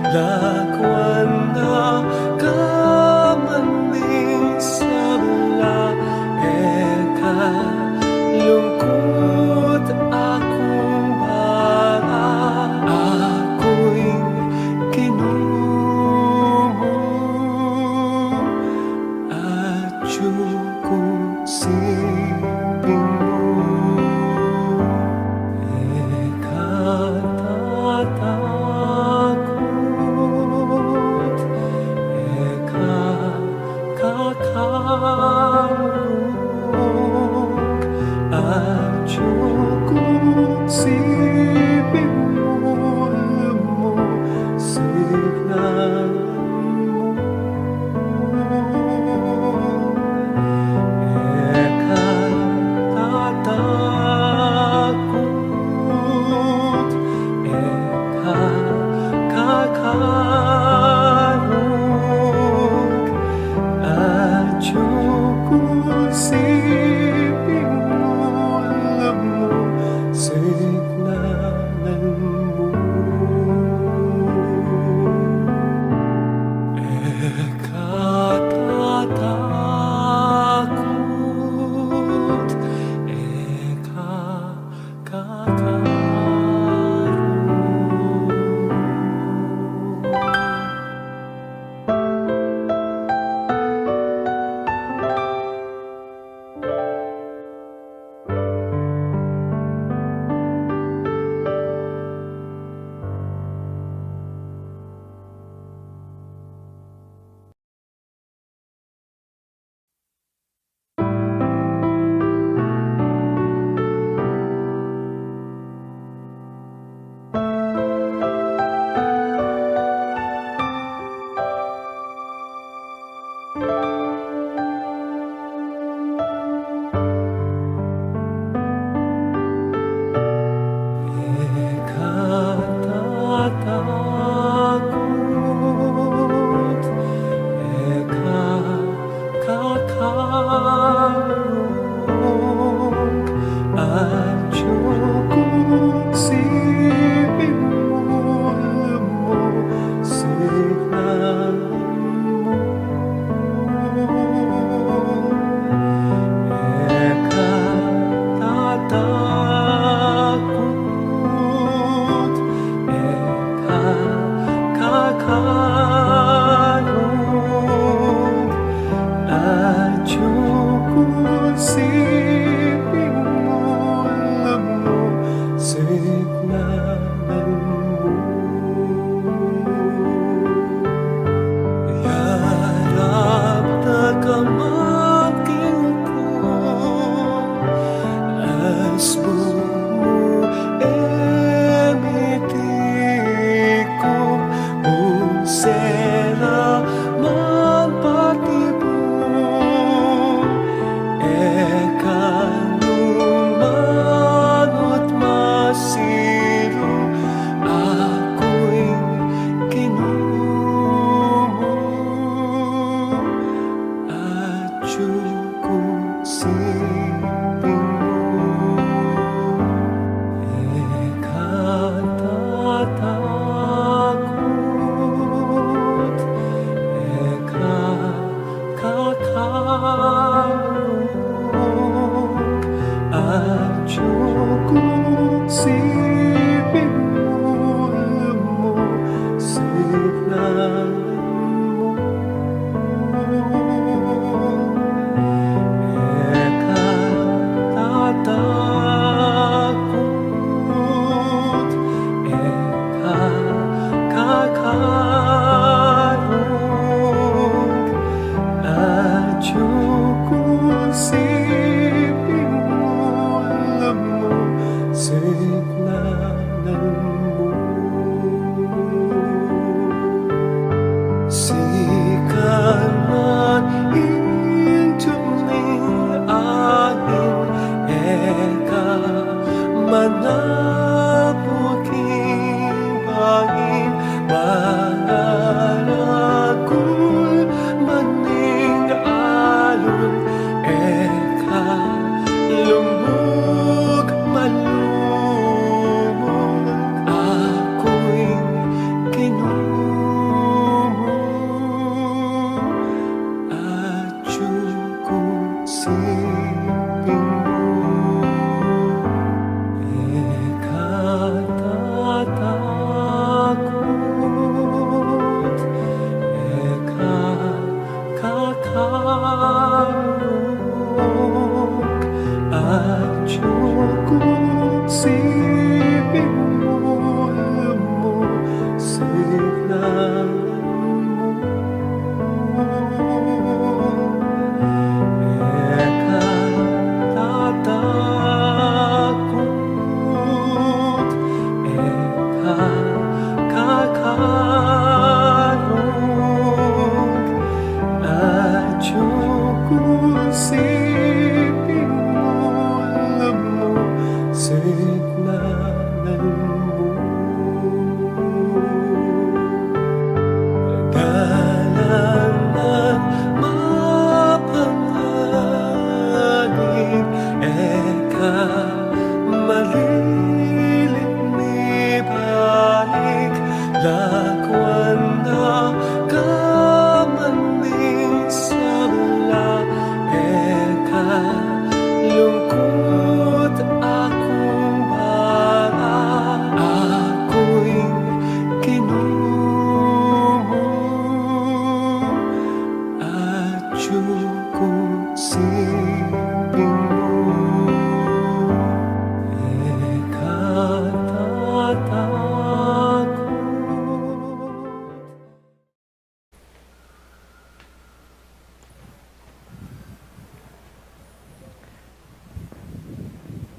Lakwan na kamaning sabla eka lungkot akong bara ako'y kinumo at yung siping mo eka tatago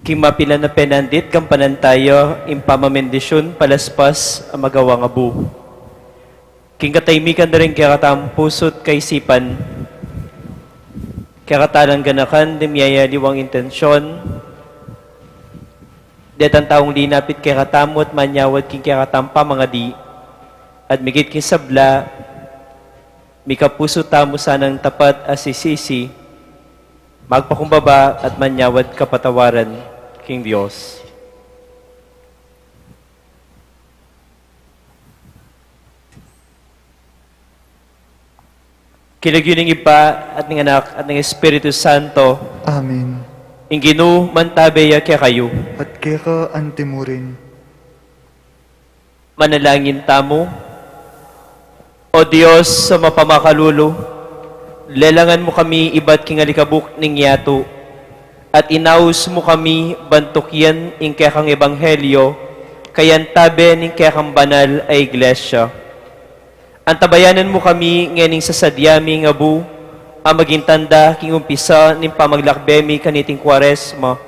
King mapila na penandit, kampanan tayo, impamamendisyon, palaspas, ang magawang abu. King kataymikan na rin kaya katang pusot kay sipan, kaya katalang ganakan, dimyaya liwang intensyon, detang taong linapit kaya katamot, manyawad king kaya katampa mga di, at migit king sabla, mikapuso tamo sanang tapat asisisi, magpakumbaba at manyawad kapatawaran, King Diyos. Kinagyoning ipa at ng anak at ng Espiritu Santo, Amen. inginu mantabeya kaya kayo. At kaya ka antimurin. Manalangin tamo, O Diyos sa mapamakalulo, lelangan mo kami iba't kingalikabuk ning yato, at inaus mo kami bantukyan ing kekang ebanghelyo, kayan tabe ning kekang banal ay iglesia. Antabayanan mo kami nganing sa sadyami nga bu, ang maging tanda king umpisa ning pamaglakbemi kaniting kwaresma.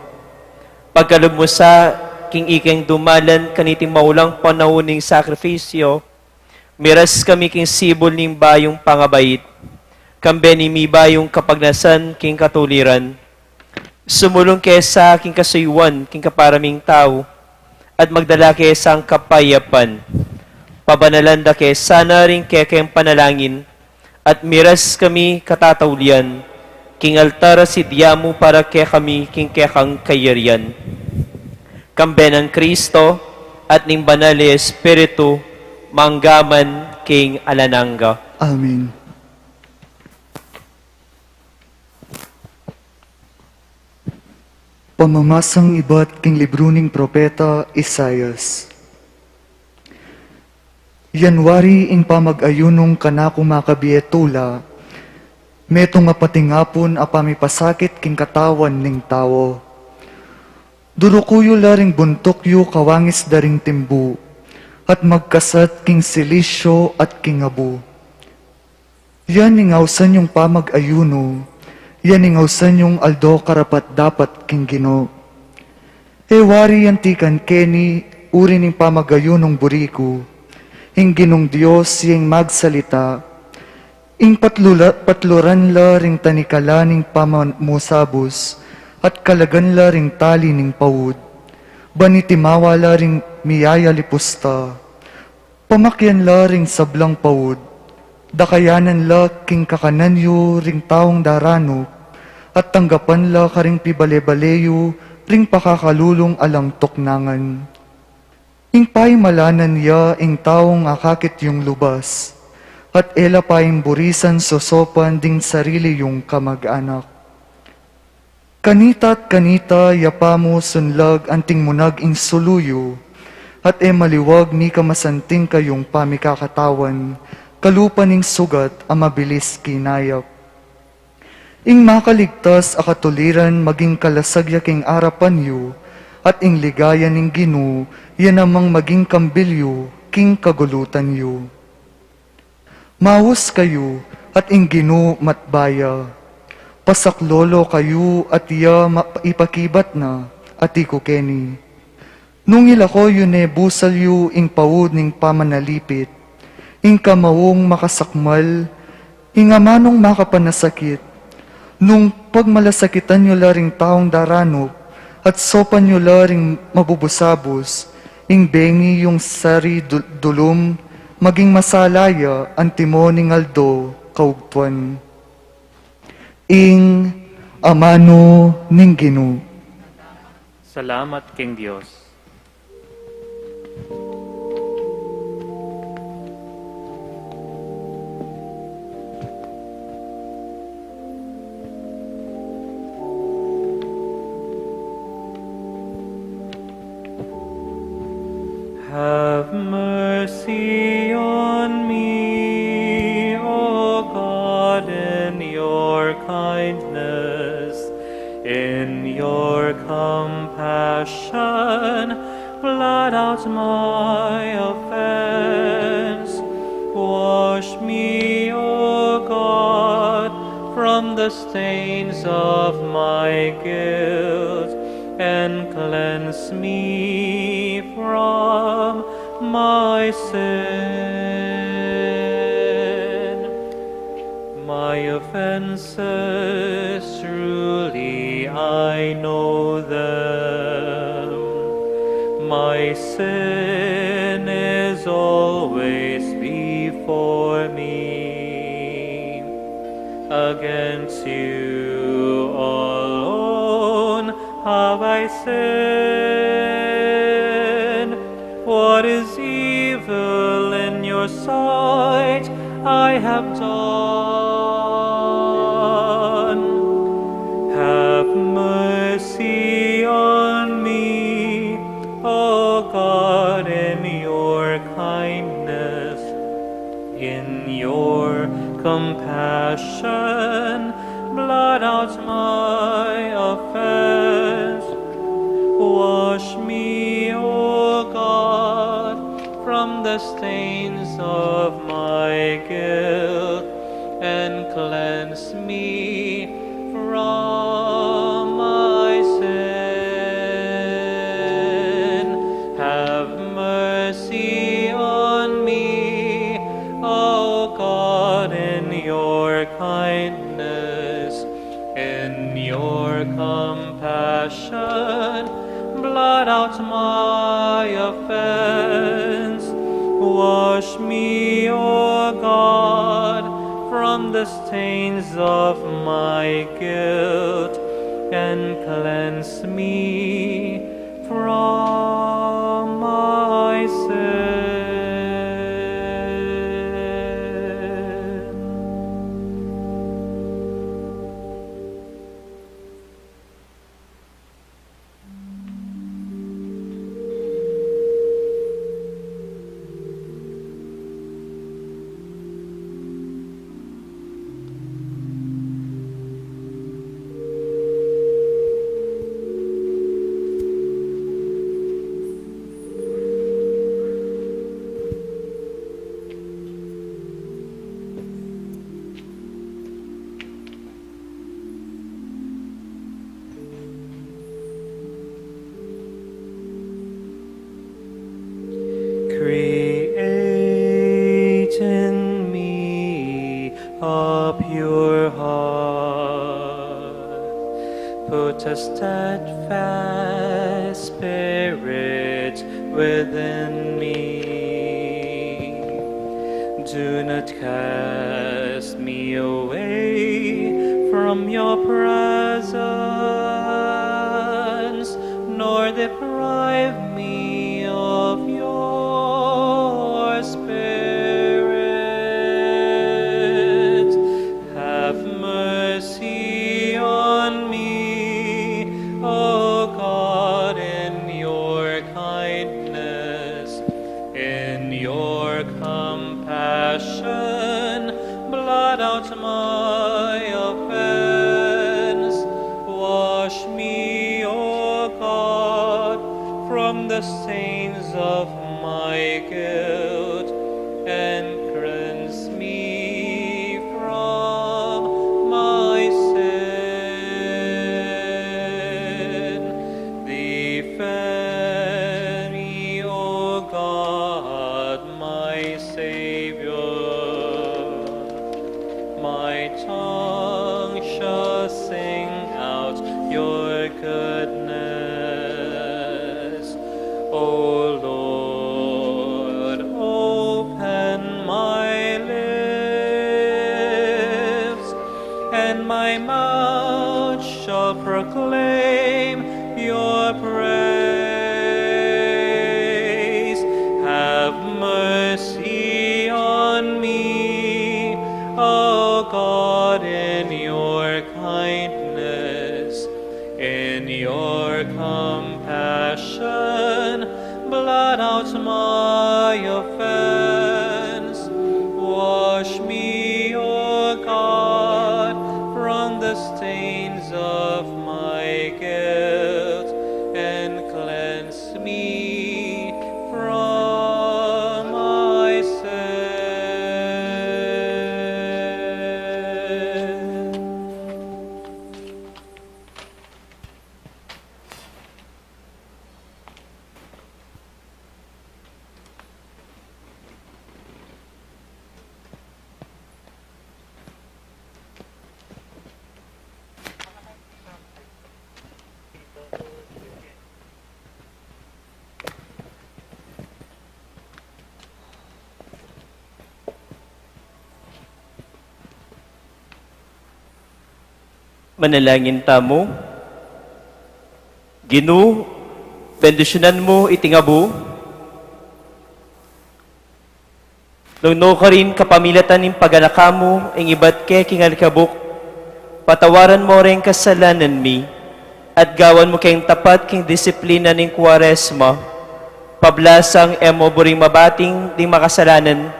Pagkalub mo sa king ikeng dumalan kaniting maulang panauning sakripisyo, miras kami king sibol ning bayong pangabait, kambe ni mi bayong kapagnasan king katuliran. Sumulong kesa king kasuywan king kaparaming tao, at magdala kesa ang kapayapan. Pabanalanda kesa na rin kekeng panalangin, at miras kami katataulian, king altara sidyamu para kaya kami king kekang kayarian. Kambe ng Kristo at ning banal na Espiritu, manggaman king alananga. Amen. Pamamasang iba't king libruning propeta Isayas. Yanwari ing pamag-ayunong kanako makabietula, metong apatingapon apamipasakit king katawan ning tawo. Durukuyo laring buntokyo kawangis daring timbu, at magkasat king silisyo at king abu. Yan ingawsan yung pamag-ayuno, yan ingawsan yung aldo karapat dapat king Gino. Wari yantikan keni, uri ning pamag-ayunong buriku, ing Ginong Diyos yung magsalita, ing patluran la ring tanikala ning pamamusabos, at kalagan la ring tali ning pawud, banitimawa la ring miyaya lipusta, pamakyan la ring sablang pawud, dakayanan la king kakananyo ring taong darano, at tanggapan la karing pibale-baleyo ring pakakalulong alang toknangan. Ing pa'y malanan ya ing taong akakit yung lubas, at ela pa'y burisan sosopan ding sarili yung kamag-anak. Kanita at kanita yapamo sunlag anting munag ing suluyo, at maliwag ni kamasanting kayong pamikakatawan, kalupa ning sugat ang mabilis kinayap. Ing makaligtas akatuliran maging kalasagya king arapan yu, at ing ligaya ning Ginu, yan namang maging kambilyo, king kagulutan yu. Maus kayo at inggino matbaya. Pasaklolo kayo at iya ipakibat na at iko keni. Nung ilako yun busal yu ing pawud ning pamanalipit, ing kamawong makasakmal, ing amanong makapanasakit, nung pagmalasakitan nyo laring taong daranop, at sopan nyo laring mabubusabos, ing bengi yung sari dulum, maging masalaya ang timoning aldo kaugtuan. Ing amano ning Ginoo. Salamat King Dios. Have mercy on me, O God, in your kindness, in your compassion, blot out my offense. Wash me, O God, from the stains of my guilt, and cleanse me from my sin. My offenses, truly I know them. My sin is always before me. Against you alone have I sinned. What is evil in your sight I have done. Have mercy on me, O God, in your kindness, in your compassion, blot out my offense. Wash me, O God, from the stains of my guilt, and cleanse me from my sin. Have mercy on me, O God, in your kindness, in your compassion, blot out my offense. Wash me, O God, from the stains of my guilt, and cleanse me from my sin. Create in me a pure heart. Put a steadfast spirit within me. Do not cast me away from your presence, nor deprive me of your spirit. Have mercy on me, O God, in your kindness, in your compassion, blot out my offense. Wash me, O God, from the stains of my guilt, and cleanse me tongue shall sing out your goodness. O Lord, open my lips, and my mouth shall proclaim your praise. Have mercy on me, O God, in your kindness, in your compassion, blot out my offense. Wash me, O God, from the stains of my guilt, and cleanse me from my sin. Manalangin tamo. Ginoo, bendisyonan mo itingabo. Nungno ka rin kapamilatan ng paganaka mo, ang iba't ke kingalikabok. Patawaran mo rin kasalanan mi, at gawan mo kayong tapat king disiplina ng Kwaresma. Pablasang emo buring mabating ding makasalanan,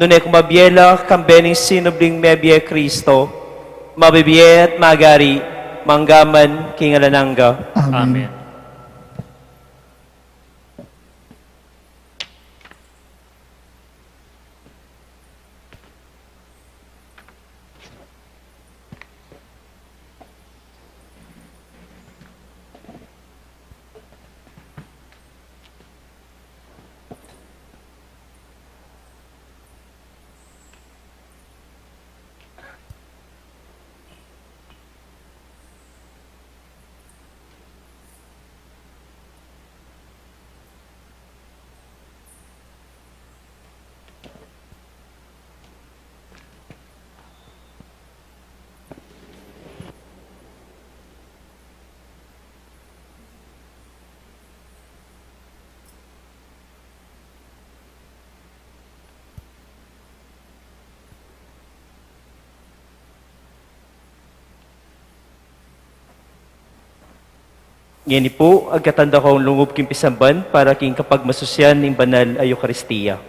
nunay kumabiela kambening sinubling mebye Kristo, mabibiye at magari, manggaman kingalananga. Amen. Ngani po, agkatanda ko ang lungob king pisamban para king kapag masusyan ng banal ay Eucharistia.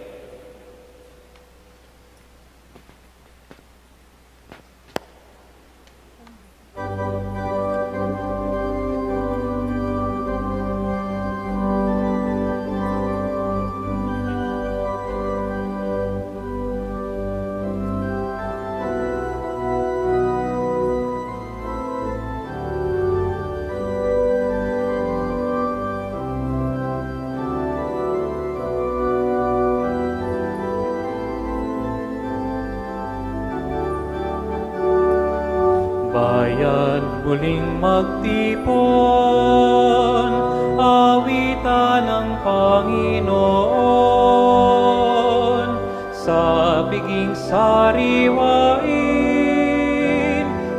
Bayan muling magtipon, awitan ng Panginoon, sa biging sariwain,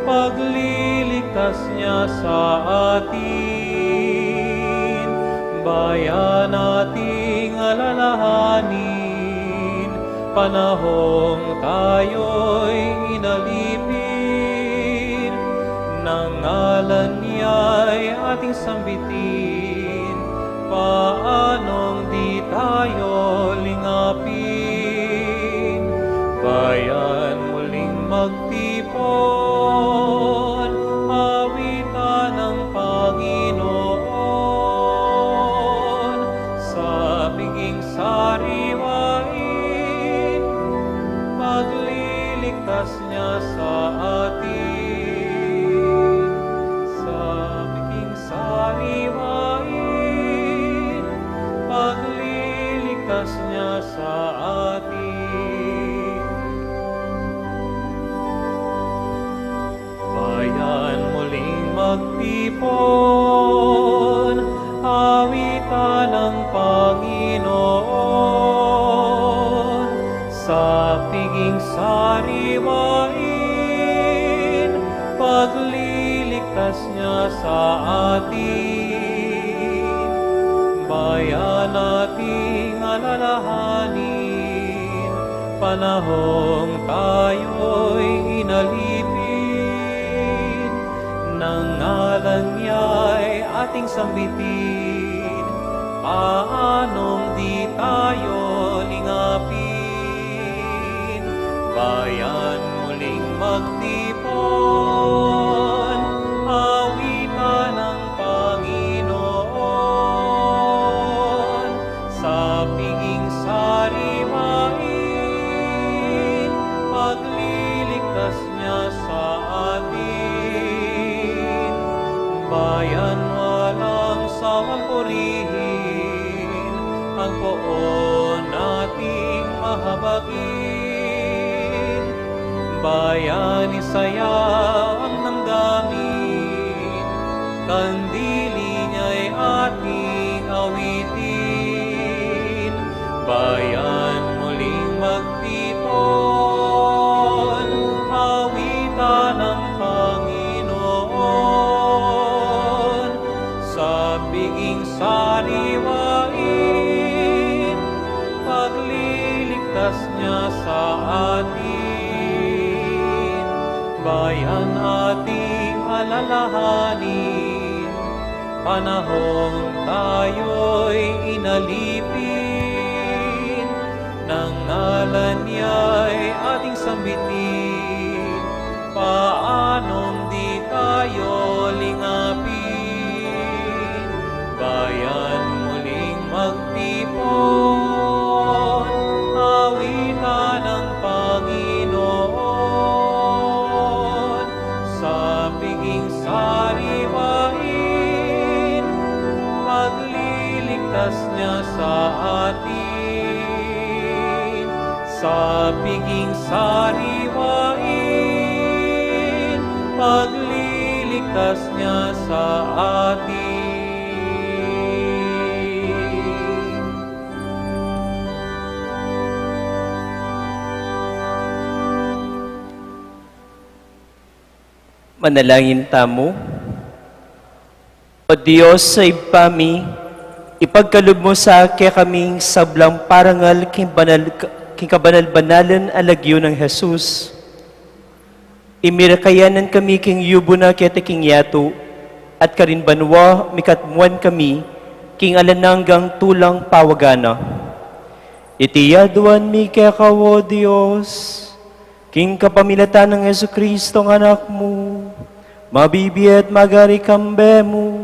pagliligtas niya sa atin. Bayan nating alalahanin, panahong tayo'y inalipin, ng ngalan niya'y ating sambitin, paanong di tayo lingapin. Bayan muling magtipon, awitan ng Panginoon, sa biging sariwain, pagliligtas niya sa atin. Sa biging sariwain, pagliligtas niya sa atin. piging sariwain, pagliligtas niya sa atin. Bayan nating alalahanin, panahong tayo'y inalipin, nang ngalan niya'y ating sambitin, paanong di tayo lingapin. Bayan muling magtipon, awitan ng Panginoon, sa piging sariwain, pagliligtas niya sa atin. Bayan walang sawang purihin, ang poon nating mahabagin. Bayan isaya ang namdamin, kandili niya'y ating awitin. Bayan muling magtipon, awitan ng Panginoon, sa piging sariwain, pagliligtas niya sa atin. Bayan ating alalahanin, panahong tayo'y inalipin, nang ngalan niya'y ating sambitin, paanong di tayo lingapin. Bayan muling magtipon, awitan ng Panginoon, sa piging sariwain, pagliligtas niya sa atin. Sa piging sariwain, pagliligtas niya sa atin. Manalangin tamo. O Diyos sa ibpami, ipagkalob mo sa kaya kaming sablang parangal king kabanal-banalan alagyo ng Jesus. Imirakayanan kami king yubo na kete king yato, at karinbanwa mikatmuan kami king alananggang tulang pawagana. Itiyaduan mi kaya kawo Diyos, king kapamilatan ng Yesu Kristo ng anak mo, mabibiyat magari kambe mo,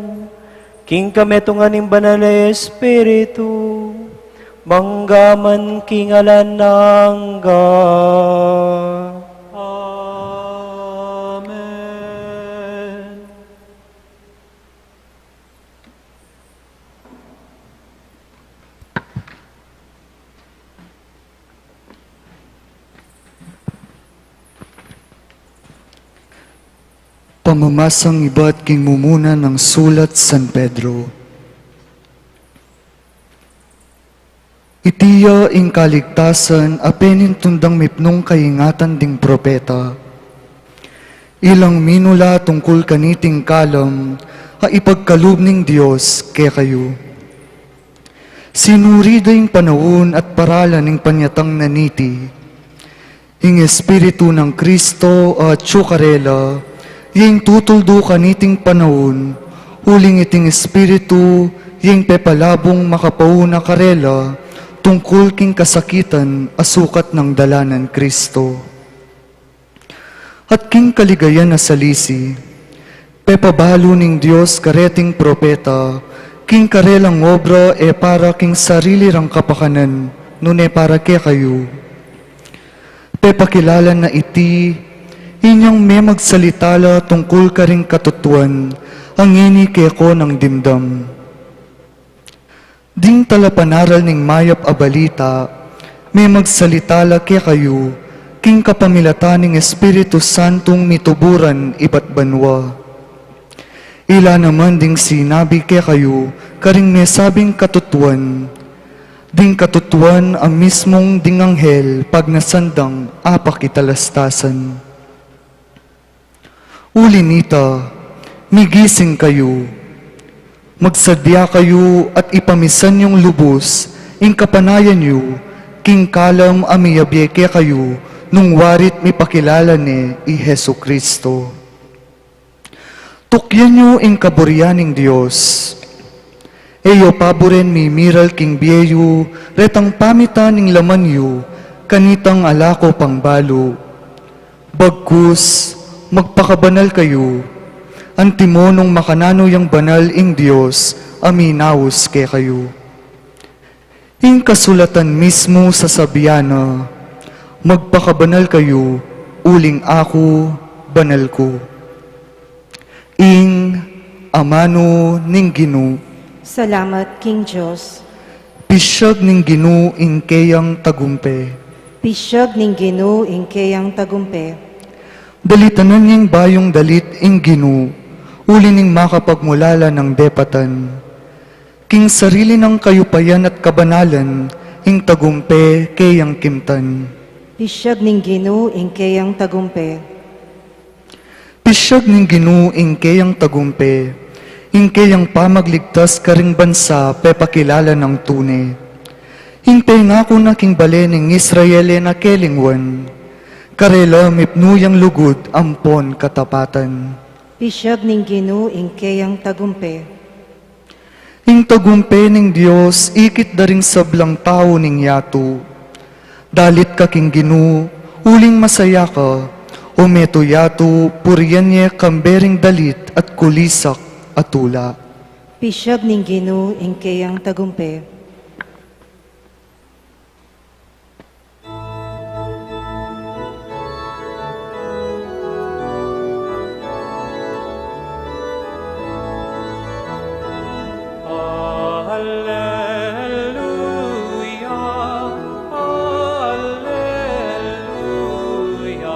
king kametungan ng banal na Espiritu, manggaman king alanangga. Amen. Pamamasang iba't king mumuna ng sulat San Pedro. Itiya ing kaligtasan apenin tundang mipnong kaingatan ding propeta. Ilang minula tungkol kaniting kalam, ha ipagkalub ning Diyos kaya kayo. Sinurido ing panahon at paralan ning panyatang naniti. Ing Espiritu ng Kristo at tsukarela, yung tutuldo kaniting panahon, huling iting Espiritu, yung pepalabong makapauna karela, tungkol king kasakitan, asukat ng dalanan Kristo. At king kaligayan na salisi, pepabalo ning Diyos kareting propeta, king karelang obra para king sarili rang kapakanan, nune para kaya kayo. Pepakilala na iti, inyang may magsalitala tungkol ka ring katutuan, ang ini keko ng dimdam. Ding talapanaral ning mayap a balita, may magsalitala kaya kayo, king kapamilatan ning Espiritu Santong mituburan iba't banwa. Ila naman ding sinabi kaya kayo, karing may sabing katutuan, Ding katutuan ang mismong dinganghel pag nasandang apakitalastasan. Uli nita, migising kayo. Magsadya kayo at ipamisan yung lubos, ing kapanayan yu, king kalam amiyabye kayo, nung warit mi pakilala ni i Hesu Kristo. Tukyan nyo ing kaburyaning Diyos. Eyo paboren mi miral king biyeyu, retang pamitan ing laman yu, kanitang alako pang balo. Bagkus, magpakabanal kayo, antimonong makanano yang banal ing Diyos, aminaos ke kayo. Ing kasulatan mismo sa sabiyana, magpakabanal kayo, uling ako, banal ko. Ing amano ning Ginu, Salamat, King Diyos. pisyag ning Ginu ing kayang tagumpe. Pisyag ning Ginoo ing kayang tagumpe. Dalitanan niyang bayong dalit ing Ginu, uli ning makapagmulala ng depatan. King sarili ng kayupayan at kabanalan, ing tagumpe kayang kimtan. Pisyag ning Ginoo ing kayang tagumpe. Pisyag ning Ginu ing kayang tagumpe, ing kayang pamagligtas karing bansa pepakilala ng tune. Hintay nga ko na king bale ning Israele na kelingwan, karela mipnuyang lugod ampon katapatan. Pisyag ning Ginoo ing kayang tagumpe. Ing tagumpe ning Dios ikit daring sablang tao ning yato. Dalit ka king Ginu, uling masaya ka, o meto yato puriyan niya kambering dalit at kulisak atula. Pisyag ning Ginoo ing kayang tagumpe. Alleluia, alleluia, alleluia,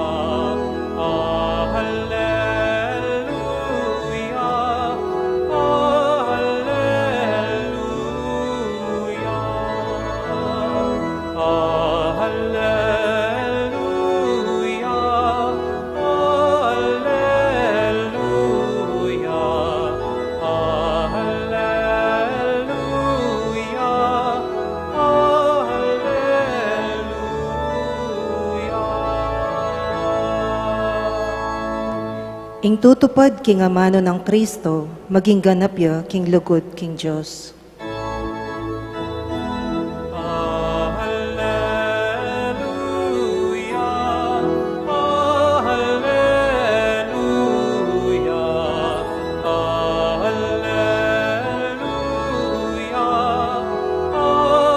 alleluia, alleluia, alleluia. Ing tutupad king amano ng Kristo, maging ganap ya king lugod king Diyos. Alleluia, alleluia, alleluia, alleluia.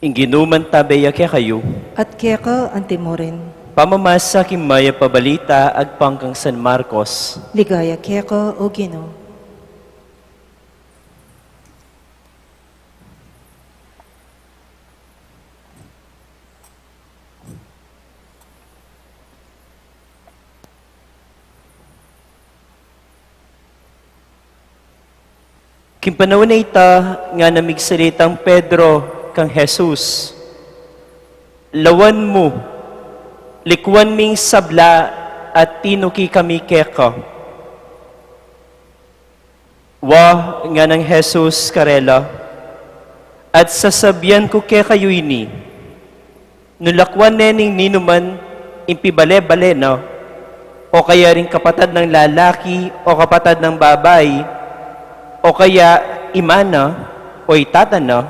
Inginuman tabaya kaya kayo, At keka antimorin, pamamasa kimaya pabalita ag pangkang San Marcos. ligaya keka o Ginoo. Kimpanawin na ita nga namigsalitang Pedro kang Jesus. Lawan mo, likwan ming sabla at tinuki kami keka. Wa nga ng Jesus karela, at sasabyan ko keka yu ini, nulakwan nening ninuman impibale-bale no, o kaya rin kapatad ng lalaki o kapatad ng babae, o kaya imana o itatana,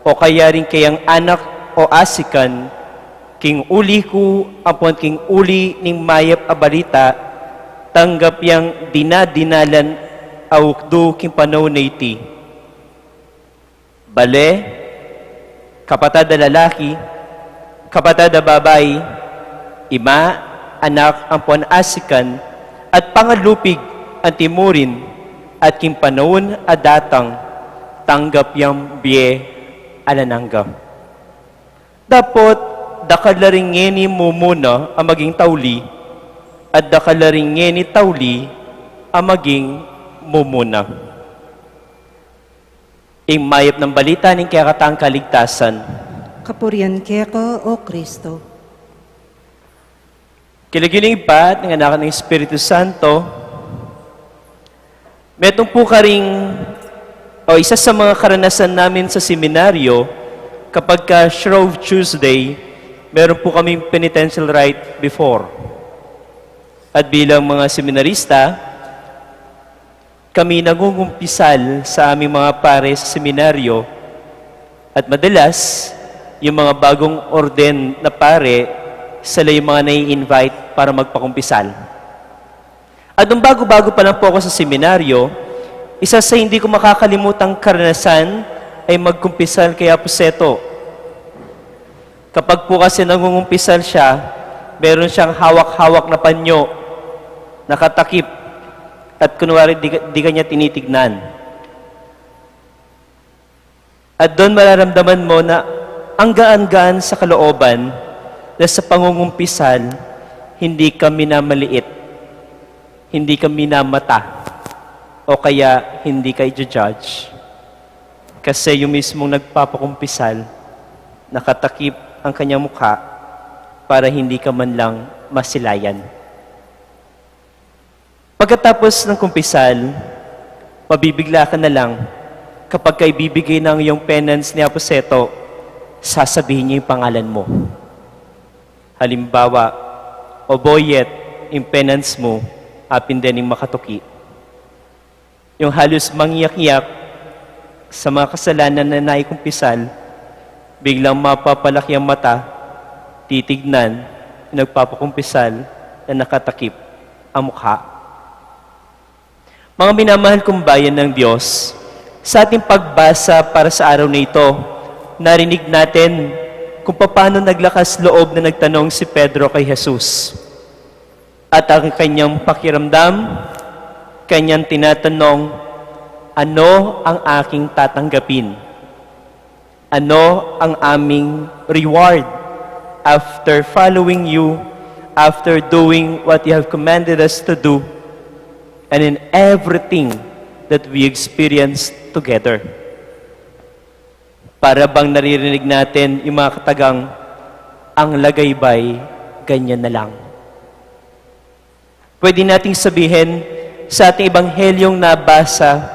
o kaya rin kayang anak o asikan, king uli ko apon king uli ning mayap abalita, tanggap yang dinadinalan awukdo king panaw na iti. Bale, kapatad na lalaki, kapatad na babae, ima, anak ampon asikan, at pangalupig ang timurin, at king panahon adatang tanggap yang biye alanangga. Dapat dakadlaring ngeni mo muna ang maging tawli at dakalaring ni Tauli ang maging mumuna. Ing mayap ng balita ng kayakatang kaligtasan. Kapurian keko, O Kristo. Kiligiling pa ng anak ng Espiritu Santo, metong po karing, o isa sa mga karanasan namin sa seminaryo, kapag ka Shrove Tuesday, meron po kaming penitential rite before. At bilang mga seminarista, kami nangungumpisal sa aming mga pare sa seminaryo at madalas, yung mga bagong orden na pare, sila yung mga nai-invite para magpakumpisal. At nung bago-bago pa lang po ako sa seminaryo, isa sa hindi ko makakalimutang karanasan ay magkumpisal kay Aposeto. Kapag po kasi nangungumpisal siya, meron siyang hawak-hawak na panyo, nakatakip, at kunwari di kanya tinitignan. At doon mararamdaman mo na ang gaan-gaan sa kalooban na sa pangungumpisal, hindi ka minamaliit, hindi ka minamata, o kaya hindi ka i-judge. Kasi yung mismong nagpapakumpisal, nakatakip ang kanyang mukha para hindi ka man lang masilayan. Pagkatapos ng kumpisal, mabibigla ka na lang kapag ka ibibigay ng iyong penance ni Aposeto, sasabihin niya yung pangalan mo. Halimbawa, O Boyet, yung penance mo, apin din yung makatuki. Yung halos mangyak-yak sa mga kasalanan na naikumpisal, biglang mapapalaki ang mata, titignan, nagpapakumpisal na nakatakip ang mukha. Mga minamahal kong bayan ng Diyos, sa ating pagbasa para sa araw na ito, narinig natin kung paano naglakas loob na nagtanong si Pedro kay Jesus. At ang kanyang pakiramdam, kanyang tinatanong, ano ang aking tatanggapin? Ano ang aming reward after following you, after doing what you have commanded us to do, and in everything that we experience together? Para bang naririnig natin yung mga katagang, ang lagaybay, ganyan na lang. Pwede nating sabihin sa ating ebanghelyong nabasa,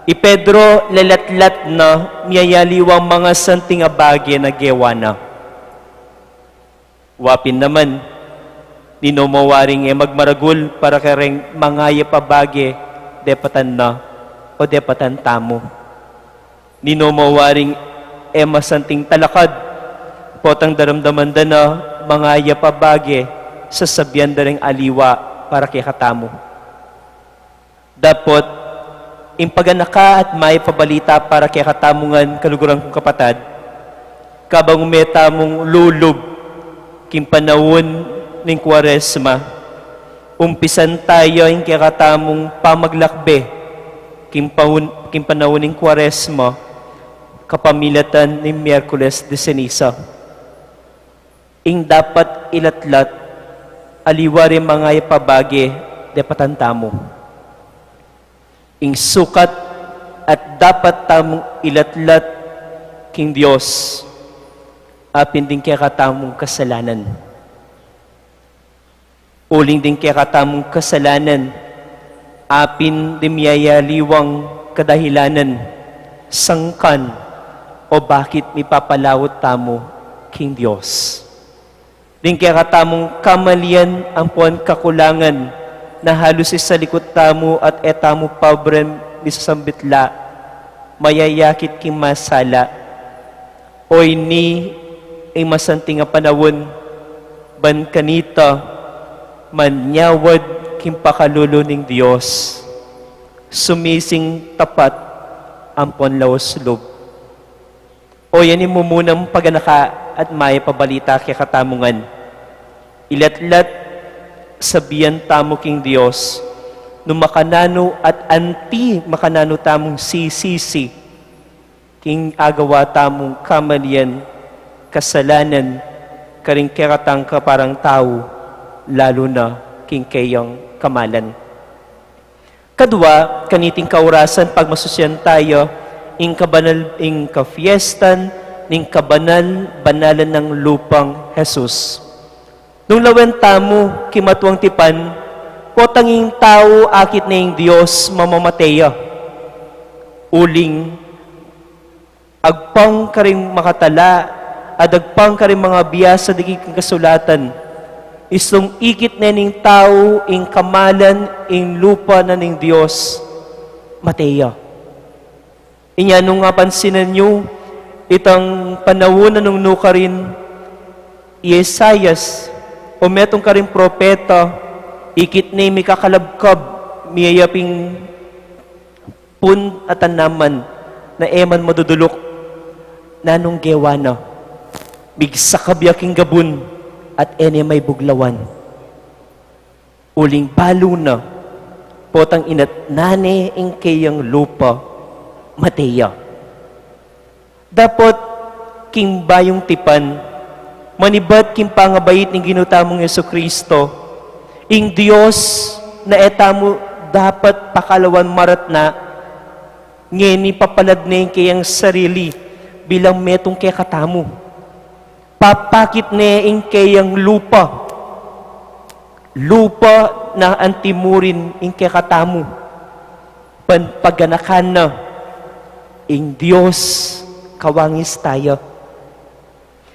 Pedro lalatlat na miyayaliwang mga santing abage na gewa na. Wapin naman, dinomawaring magmaragul para kareng mangaya pabage, depatan na o depatan tamo. Dinomawaring masanting talakad, potang daramdaman da na mangaya pabage, sasabyan da ring aliwa para kay katamo. Dapat, impaganaka at may pabalita para kay katamungan kaluguran kong kapatad, kabang umeta mong lulub, kimpanawon ning Kwaresma, umpisan tayo yung kakatamong pamaglakbe, kimpanawon ning Kwaresma, kapamilatan ni Miyerkules de Ceniza. Ing dapat ilatlat, aliwari mga ipabage, depatantamo. Ing sukat at dapat tamong ilatlat king Diyos, apin din kaya katamong kasalanan. Uling din kaya katamong kasalanan, apin din miyayaliwang kadahilanan, sangkan, o bakit mipapalawot tamo king Diyos. Din kaya katamong kamalian ang puan kakulangan, na halos sa likod tamo at etamo pabrem ni sasambitla, mayayakit king masala, oy ni ay masanting nga panawon, ban kanita, manyawad king pakalulo ning Diyos, sumising tapat ang ponlaos lob. O yan mo munang paganaka at may pabalita kay katamungan. Ilatlat sabihan tamo king Diyos, no makanano at anti makanano tamong sisisi, king agawa tamong kamalian, kasalanan, karing keratang ka parang tao, lalo na king kayang kamalan. Kadua, kaniting kaurasan pag masusyan tayo, ing kafiestan, ning banalan ng lupang Jesus. Nung lawen tamo, kimatuang tipan, potanging tao akit na yung Diyos mamamateya. Uling, agpang karing makatala, adagpang karing mga biyasa digig kasulatan, isong ikit na ning tao, ing kamalan, ing lupa na ning Diyos, mateya. Inya nung nga pansinan nyo, itang panawunan nung nukarin, Yesayas, o metong karing propeta, ikit na may kakalabkab, miyayaping pun at tanaman, na eman madudulok, nanong gewa na, bigsakabyaking gabun, at ene may buglawan. Uling balo na, potang inat nane ing kayang lupa, mateya. Dapat king bayong tipan, manibat king pangabait ng ginutamong Yesukristo, ing Diyos na etamo dapat pakalawan marat na, ngeni papalad na ing kayang sarili, bilang metong kaya katamo. Papakit na ing kayang lupa na antimurin ing kaya katamu. Paganakan na ing Diyos kawangis tayo.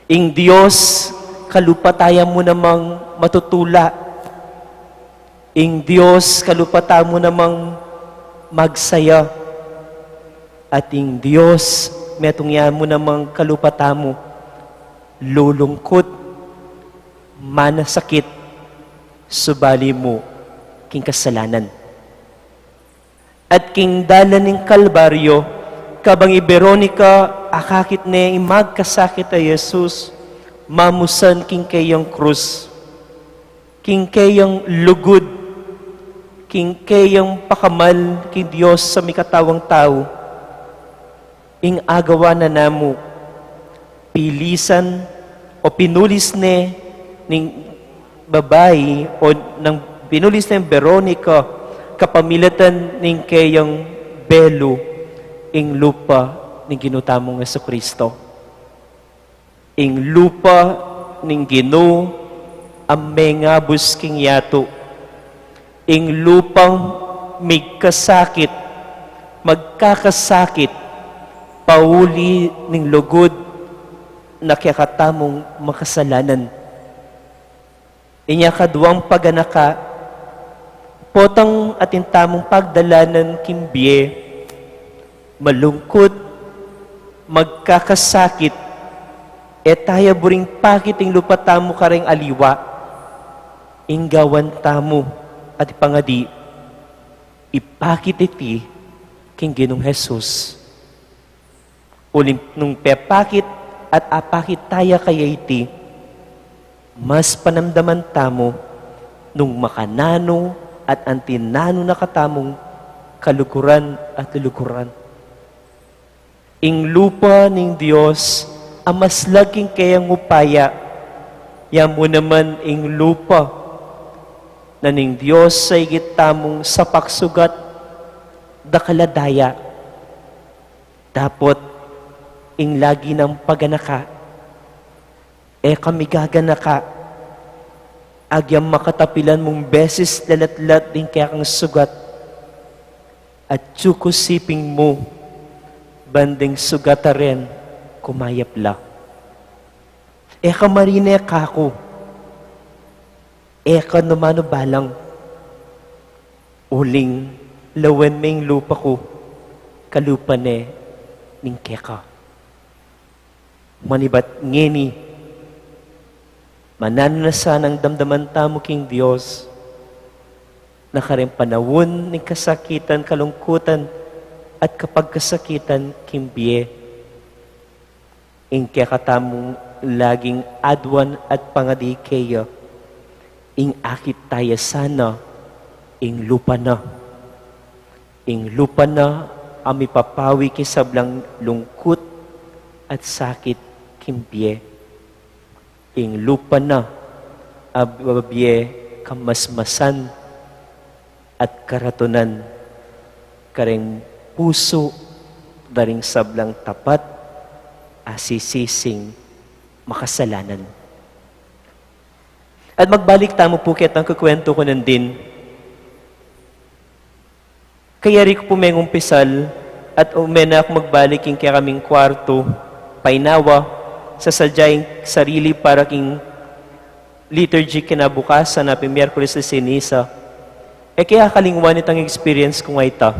Ing Diyos kalupa tayo mo namang matutula. Ing Diyos kalupa tayo mo namang magsaya. At ing Diyos metong yan mo namang kalupa tayo mo lulungkot, manasakit, subali mo king kasalanan. At king dalan ng Kalbaryo, kabang Veronica, akakit na magkasakit ay Jesus, mamusan king kayang krus, king kayang lugod, king kayang pakamal, king Diyos sa mikatawang tao, ing agawa na namo, pilisan o pinulis ning babae o ng pinulis ng Veronica kapamilatan ning kayang belo ing lupa ning ginutamong Jesucristo. Ing lupa ning Ginoo amengabus king yato. Ing lupang magkasakit pauli ning lugod na kakatamong makasalanan. Inya kaduang paganaka, potang atin tamong pagdalanan kimbiye, malungkot, magkakasakit, etaya buring pakiting lupa tamo karing aliwa, inggawan tamo at ipangadi, ipakit iti king Ginong Jesus. Ulim nung pepakit at apakit taya kaya iti, mas panamdaman tamo nung makanano at antinano na katamong kalukuran at lulukuran. Ing lupa ning Diyos, amas laging kayang upaya, yamo naman ing lupa na ning Diyos sa igit tamong sapaksugat dakaladaya. Dapat ing lagi ng paganaka, kami gaganaka, agyam makatapilan mong beses lalat-lat din kaya kang sugat, at tsukusiping mo, banding sugata rin, kumayap la. Kamarine kako, ka numano balang, uling lawen may lupa ko, kalupa ne, ning keka. Manibat ngeni, mananasan ang damdaman tamo king Diyos, na karing panawon ng kasakitan, kalungkutan, at kapag kasakitan, kimbiye, ing kaya katamong laging adwan at pangadi kayo, ing akit tayo sana, ing lupa na. Ing lupa na, ami papawi kisablang lungkut at sakit kimbiye. Ing lupa na, ababye kamasmasan at karatunan, kareng puso, daring sablang tapat, asisising makasalanan. At magbalik tamo po ket ang kukwento ko nandin. Kaya rin ko pumengong pisal at umena ako magbalik yung kaya kaming kwarto, painawa, sa sadyang sarili para king liturgy kinabukasan na Miyerkules de Ceniza. Kaya kalingwan itang experience ko nga ita.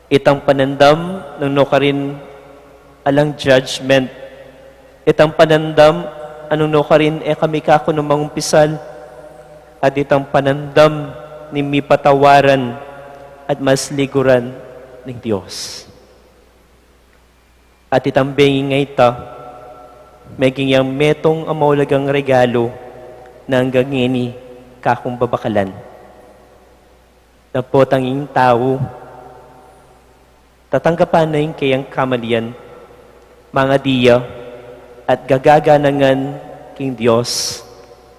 Itang panandam ng no ka rin alang judgment. Itang panandam anong no ka rin kami kako ng mangumpisal. At itang panandam ni mi patawaran at mas liguran ng Diyos. At itang benging nga ita, maging yung metong amaulagang regalo na hanggang ngini kakong babakalan. Na po tanging tao, tatanggapan na yung kayang kamalian, mga diya, at gagaganangan king Diyos,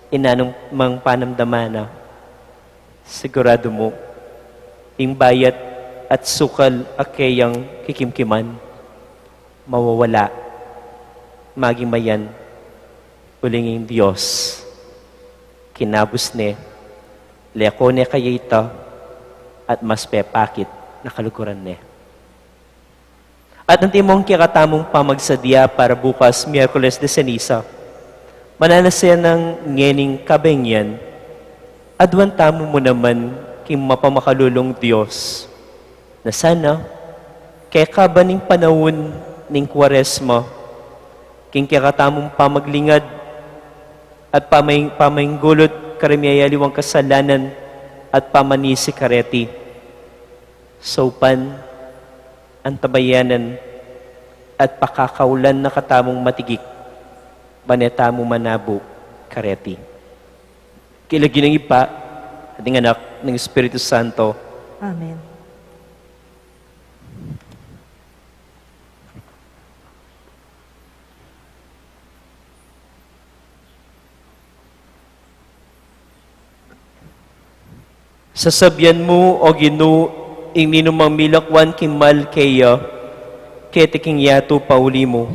inanong mang panamdamana. Sigurado mo, yung bayat at sukal akayang kikimkiman, mawawala, magimayan, ulinging Diyos, kinabos ne, leko ne kayita, at mas pepakit na kalukuran ne. At ang timong kikatamong pamagsadya para bukas, Miyerkules de Ceniza, mananasya ng ngening kabengyan, adwan tamo mo naman king mapamakalulong Diyos, na sana, kaya kabaning panahon ning Kwaresma, king kikatamong pamaglingad, at pamainggulot karimiyayaliwang kasalanan, at pamanisi kareti. Sopan, antabayanan, at pakakaulan na katamong matigik, banetamo manabo kareti. Kilagin ng ipa, ating anak ng Espiritu Santo. Amen. Sasabyan mo, o Ginoo, ing ninumang milakwan kimal kaya, ketiking yato pauli mo.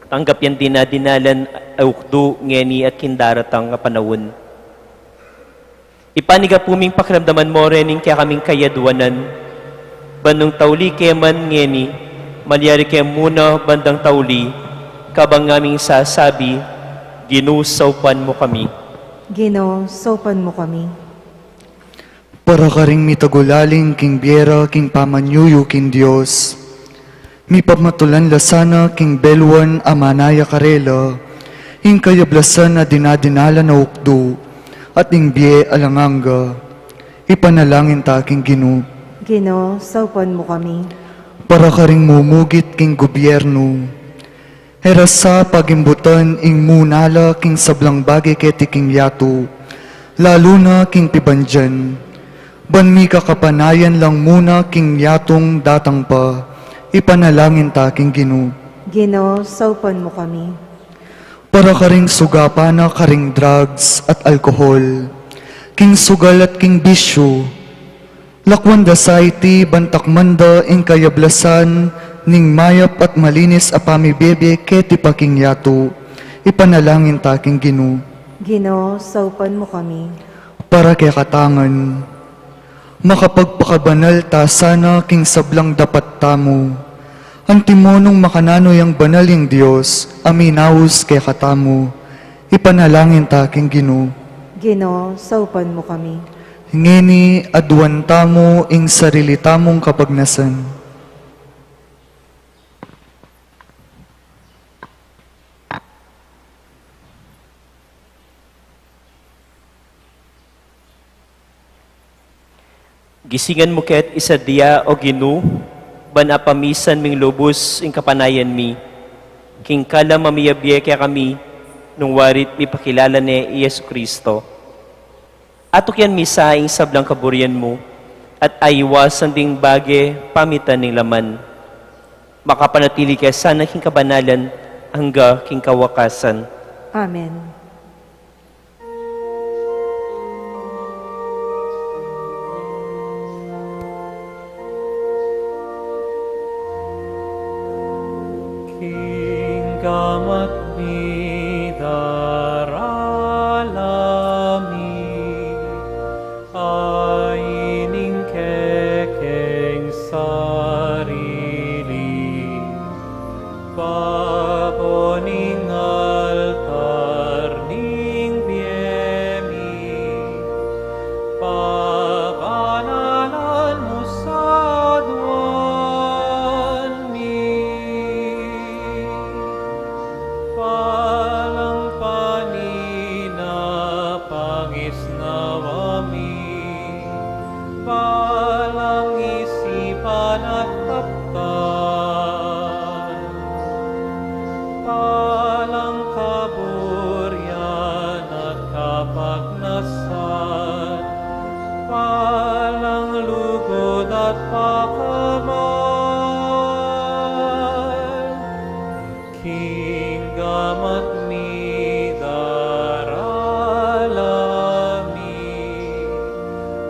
Tanggap yan dinadinalan aukdo, ngeni at kindaratang panawon. Ipaniga puming pakiramdaman mo rening kaya kaming kayadwanan. Bandang tauli kaya man ngeni, malyari kaya muna bandang tauli, kabang aming sasabi, ginusawpan mo kami. Ginoo, sopan mo kami. Para ka ring mitagulaling king biera king pamanyuyo king Diyos. Mi pamatulan lasana king belwan amanaya karela, ing kayablasan na dinadinala na ukdo, at ing biye alanganga. Ipanalangin ta king Ginoo. Ginoo, sopan mo kami. Para ka ring mumugit king gobyerno. Herasa pagimbutan ing munala king sablang bagay keti king yato, lalo na king pibanjan. Banmi kakapanayan lang muna king yatong datang pa, ipanalangin ta king Ginoo. Ginoo, sopan mo kami. Para ka ring sugapana ka ring drugs at alkohol, king sugal at king bisyo, lakwan da saiti bantakmanda ing kayablasan, ning mayap at malinis a pamibebe keti pa king yato, ipanalangin ta king Ginoo. Ginoo, sopan mo kami. Para kay katangan, makapagpakabanal ta sana king sablang dapat tamo. Ang timonong makananoy ang banaling Diyos, aminaus kay katamo. Ipanalangin ta king Ginoo. Ginoo, sopan mo kami. Ngeni adwan tamo ing sarili tamong kapagnasan. Gisingan mo ket isa diya o Ginoo, banapamisan ming lubos ing kapanayan mi, king kala mamiyabye kaya kami, nung warit mi pakilala ni Yesu Kristo. Atok yan misa ing sablang kaburian mo, at aywasan ding bage pamitan ning laman. Makapanatili kaya sana king kabanalan, hangga king kawakasan. Amen. gamat mi daralami aining kekeng sarili baboning altar ning biemi pabanalan mo sa duwan mi palang panina pangisnawami palang isipan at taptan palang kaburyan at kapagnasan palang lugod at pakamal kinggamat mi daralami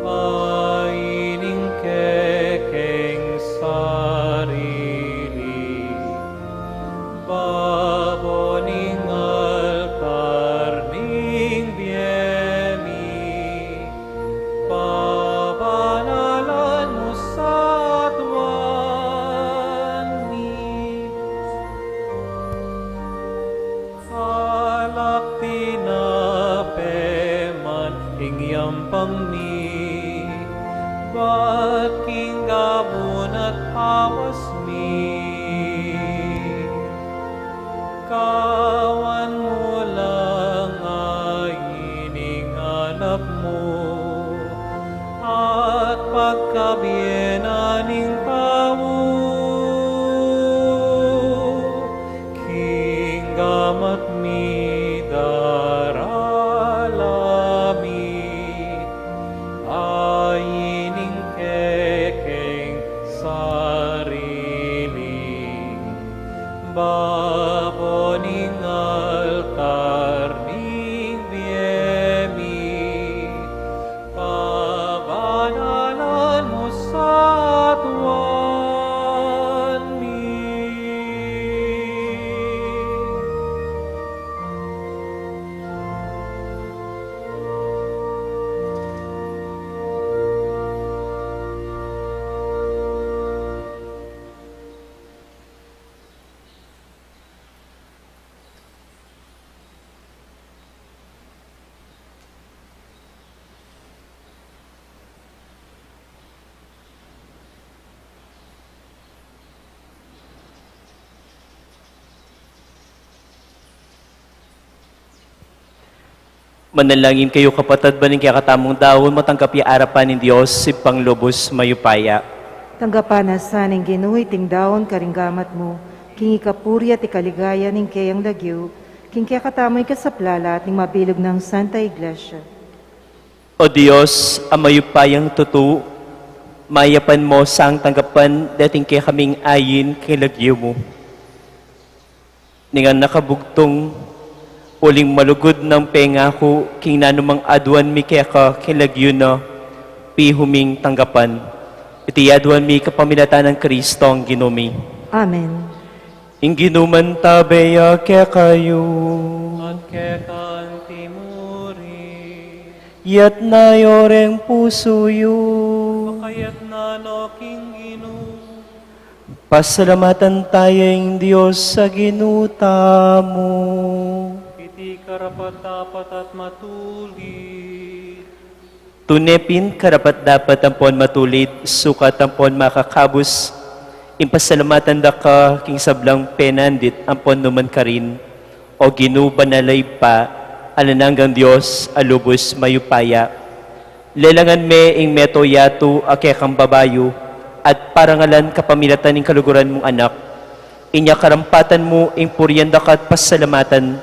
aining kekeng sarili baboning altar ning biemi pabanalan mo sa tuwan mi alak tinapeman ingyampang mi ba't kinggabon at awas mi kawan mo lang ay ininganap mo at pagkabienaning tao kinggamat mi daralami aining kekeng sarili baboning altar ning biemi pabanalan mo sa tuwan mi Manalangin kayo kapatid baning kaya katamong dawon matangkap ya arapan ng Diyos si panglubos mayupaya. Tanggapan na saning ginuhi ting daon karinggamat mo, king ikapuri at ikaligaya ning kayang lagyo, king kaya katamoy kasaplala at ning mabilog ng Santa Iglesia. O Diyos, ang mayupayang tutu, mayapan mo sang tanggapan dating kaya kaming ayin kay lagyo mo. Ningan nakabugtong uling malugod ng pengako king nanumang adwan mi kaya ka kilagyo na pihuming tanggapan. Iti adwan mi kapamilatan ng Kristo ang ginumi. Amen. Ing ginuman tabeya kaya kayo. at kekan timuri Yat na yoreng puso yu. kayat na no king ginu Pasalamatan tayong Diyos sa ginuta mo. iti karapat dapat at matulit Tunepin karapat dapat ampon matulid, sukat ampon makakabus. Impasalamatan da ka king sablang penandit ampon numan ka rin. O ginubanalay pa, alananggang Diyos alubos mayupaya. Lelangan me ing meto yato akekang babayo, at parangalan kapamilatan ng kaluguran mong anak. Inya karampatan mo ing puryanda ka at pasalamatan,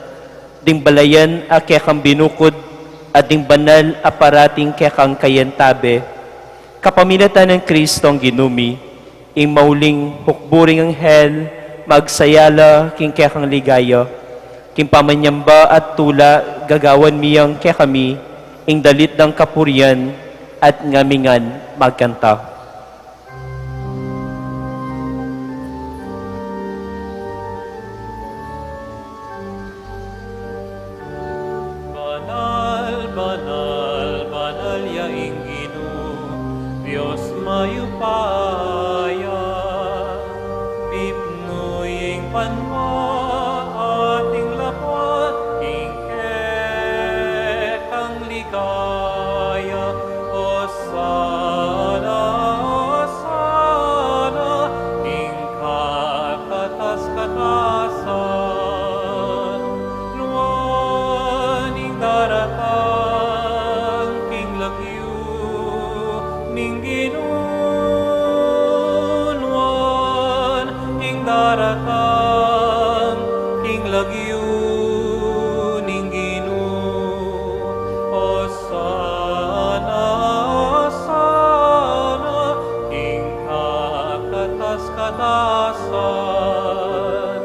ding balayan akekang binukod, at ding banal aparating kekang kayantabe. Kapamilatan ng Kristo ang ginumi, ing mauling hukburing ang hel, magsayala king kekang ligaya, king pamanyamba at tula gagawan miyang kekami, ing dalit ng kapuryan at ngamingan magkanta. panwa ating lapat, ingke kang ligaya, o sana, ingka katas-katasan, nuan ing daratang king lagyu, ning ginunuan ing daratang king lagyu, ning ginu, o sana, ing kakatas-katasan,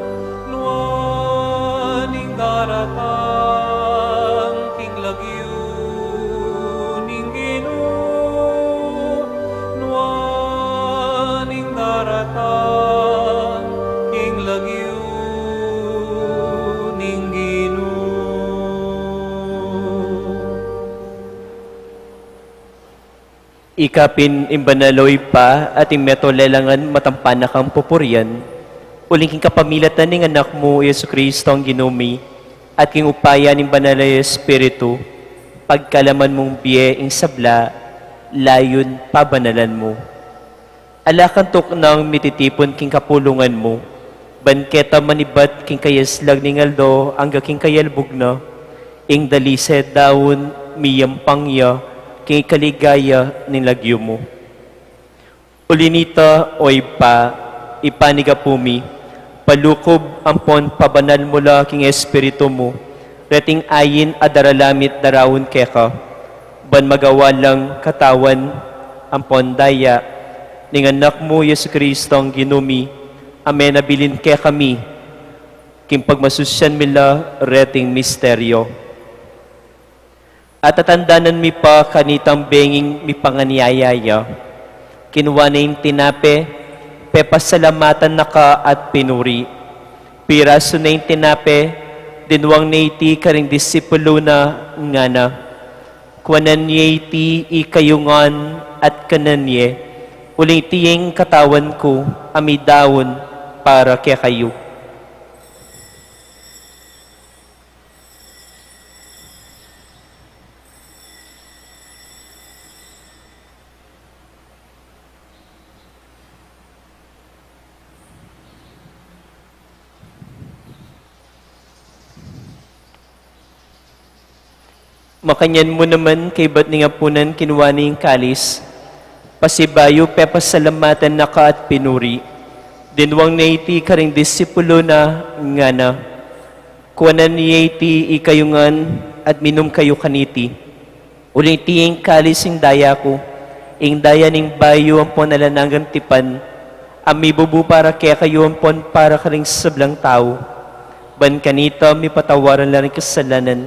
nuan ing daratang king lagyu, ning ginu, nuan ing daratang king lagyu, ning ginu. Ikapin imbanaloy pa at imeto lelangan matampan na kang pupurian. Uling king kapamilatan ng anak mo, Yesu Kristo ang ginumi, at king upaya ng banalay Espiritu, pagkalaman mong biye ing sabla, layon pabanalan mo. Alakantok ng mititipon king kapulungan mo, banketa manibat king kayaslag ning aldo, angga king kayalbog na, ing dalise daon miyampangya, king kaligaya ning lagyo mo. Ulinita oy pa, ipaniga pumi, palukob ampon pabanal mula king espiritu mo, reting ayin adaralamit darawon keka, ban magawa lang katawan ampon daya, ning anak mo Yesu Kristo ang ginumi, amen abilin ke kami, king pagmasusyan mila reting misteryo. At tatandanan mi pa kanitang benging mi panganyayaya. Kinuha na yung tinape, pepasalamatan na ka at pinuri. Piraso na yung tinape, dinuwang na iti karing disipulo na nga na. Kuwanan niya iti ikayungan at kananye, uling tiyeng katawan ko, amidawon para kaya kayo. Makanyan mo naman kay ba't nga punan kinuha na yung kalis, pasibayo pepasalamatan na ka at pinuri, dinwang na iti karing disipulo na nga na, kuwanan niya iti ikayungan at minom kayo kaniti, uling iti yung kalis ing daya ko, ing daya ning bayo ang pon alanangang tipan, amibubu para kaya kayo ang pon para karing sablang tao, ban kanita mi patawaran lang kasalanan,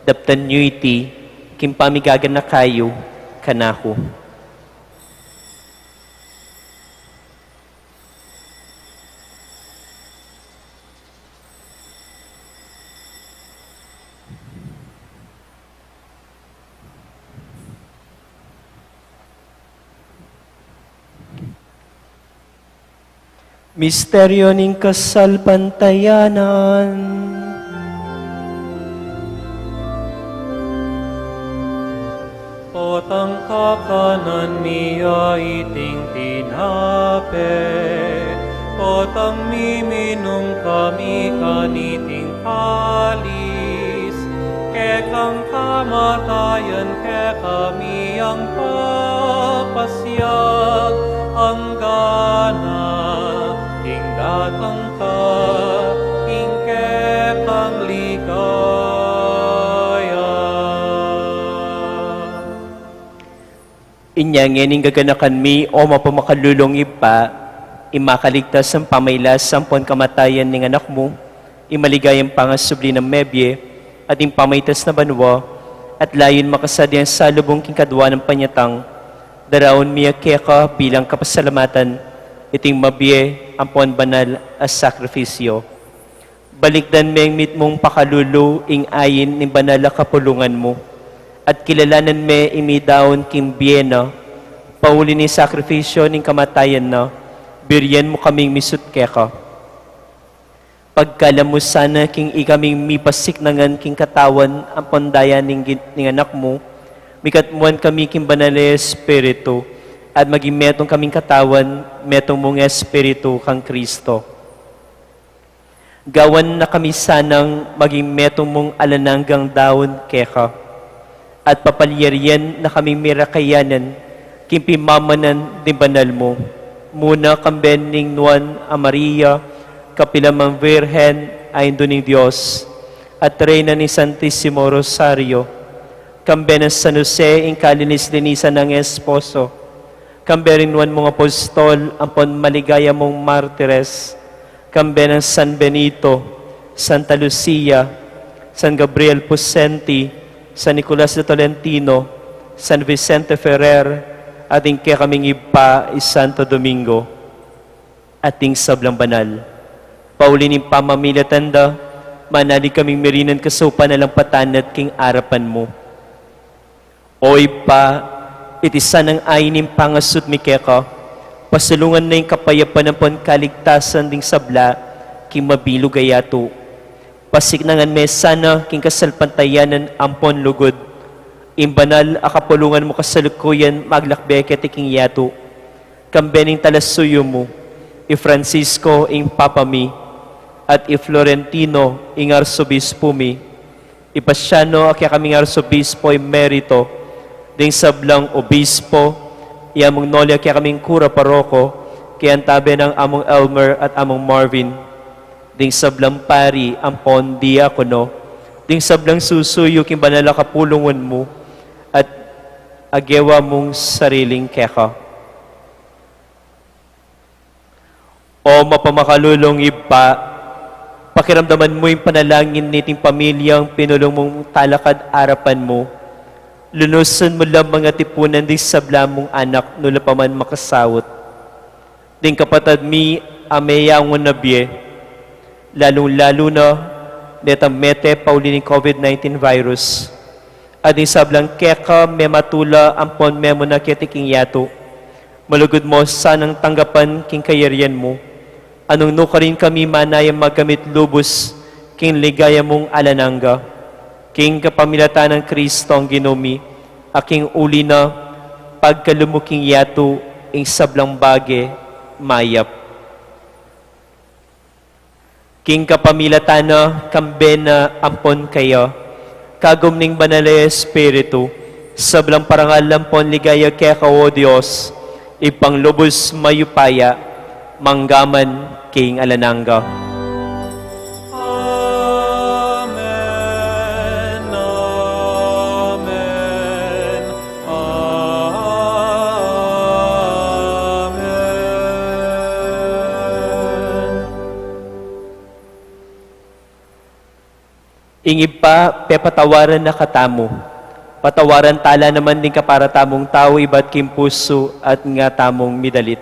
daptan nyo iti, kimpamigagan na kayo, kanako. Misteryo ning kasalpantayanan. Otang kakanan miya iting tinape, otang miminum kami kaniting kalis, kekang kamatayan ke kami ang papasyag, ang gana, ing datang ka, ing kekang ligaya. Inyangin gaganakan mi o mapamakalulong ipa, imakaligtas ang pamaylas sampon kamatayan ng anak mo, imaligayang pangasubli ng mebye, at impamaytas na banwa, at layon makasadyan sa lubong kingkadwa ng panyatang, daraon miya keka bilang kapasalamatan, iting mabye ang pon banal as sakrifisyo. Balikdan meng mit mong pakalulo ing ayin ng banal kapulungan mo, at kilalanan me imidaon kim biena, pauli ni sakrifisyo ning kamatayan na, biryan mo kaming misut keka. Pagkalam mo sana king ikaming mipasiknangan king katawan ang pandaya ning anak mo, mikatmuan kami king banal na Espiritu, at maging metong kaming katawan, metong mong Espiritu kang Kristo. Gawan na kami sanang maging metong mong alananggang daon keka, at papalyarian na kaming mirakayanan, kimpimamanan din banal mo. Muna kambening Nuan a Maria, kapilamang Virhen, ayon doning Diyos, at Reyna ni Santissimo Rosario, kambenan San Jose, ing kalinis-linisan ng esposo, kamberin Nuan mong apostol, ampon maligaya mong martires, kambenan San Benito, Santa Lucia, San Gabriel Pusenti, San Nicolas de Tolentino, San Vicente Ferrer, ating kaya kaming ipa Santo Domingo, ating sablang banal. Paulining pamamilya tanda, manalig kaming merinan kasupa na lang patanat king arapan mo. Oy pa, itisan ang ainim pangasut mi keka, pasulungan na yung kapayapan ng kaligtasan ding sabla, king mabilog ayato. Pasiknangan me sana king kasalpantayanan ampon lugod. Imbanal akapulungan mo kasalukuyan maglakbeket king yato. Kambening talasuyo mo, i Francisco ing papami, at i Florentino ing arsobispo mi, ipasyano akya kaming arsobispo emerito, ding sablang obispo, iamong noli akya kaming kura paroko, kaya tabi ng among Elmer at among Marvin, ding sablang pari ampon diakono, ding sablang susuyo king banala kapulungan mo, at agewa mong sariling keka. O mapamakalulong iba, pakiramdaman mo yung panalangin niting pamilyang pinulong mong talakad arapan mo. Lunusan mo lang mga tipunan di sabla mong anak nula pa man makasawot. Ding kapatad mi ameyangon na biye, lalong-lalo na netang mete paulining COVID-19 virus. At din sablang keka mematula ampon memo na ketiking yato. Malugod mo sanang tanggapan king kayarian mo. Anong no ka rin kami manayang magamit lubos, king ligaya mong alananga, king kapamilatan ng Kristo ang ginumi, aking uli na pagkalumuking yato, ing sablang bage, mayap. King kapamilatan na kambena ampon kayo, kagum ning banal na Espiritu, sablang parangal lampon ligaya kaya o Diyos, ipanglubos mayupaya, manggaman king alananga. Amen, amen, amen. Ingib pa, pepatawaran na katamo. Patawaran tala naman din ka para tamong tao, iba't kim puso at nga tamong midalit.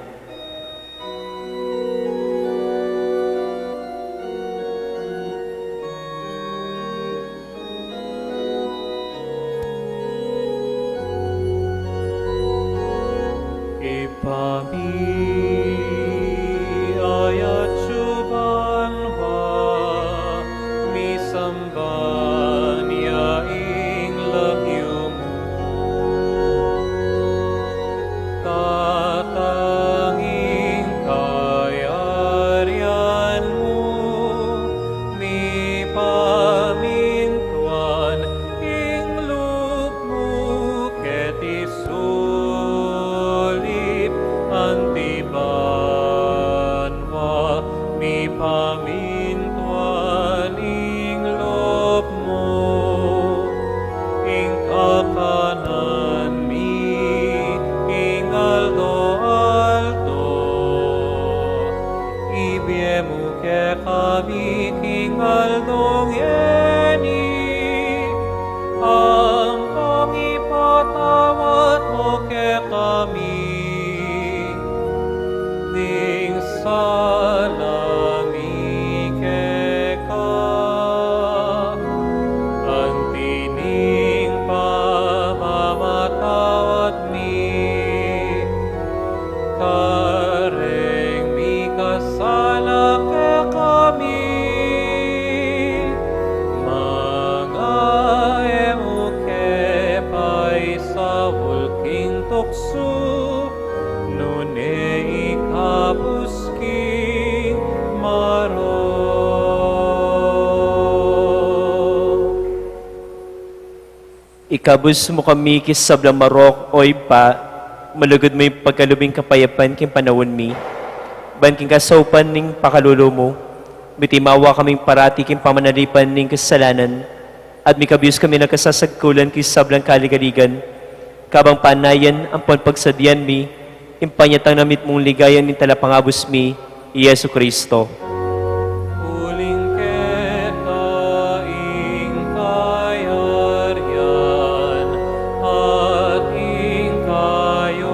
Ayat subanwa, misamban yaing lagyo mo. Tatanging kayarian mo, mi pamintuan ing loob mo, ket isulip antibanwa, mi pamintuan ing loob mo, ing kakanan mi, ing aldo-aldo, ibiemu ke kami ing aldong yeni, ang ipatawad mo ke kami, ding salami keka, ang tining pamamatawad mi, kareng mi kasala ke kami, Ikabus mo kami kisablang marok o ipa, malugod mo yung pagkalubing kapayapan king panawon mi. Ban king kasaupan ning pakalulo mo, bitimawa kaming parati king pamanalipan ning kasalanan, at mikabiyos kami nagkasasagkulan kisablang kaligaligan, kabang panayan ang pagsadyan mi, impanyatang namit mong ligayan ning talapangabos mi, Yesu Kristo. Uling ketaing kayaryan at ing kayupayan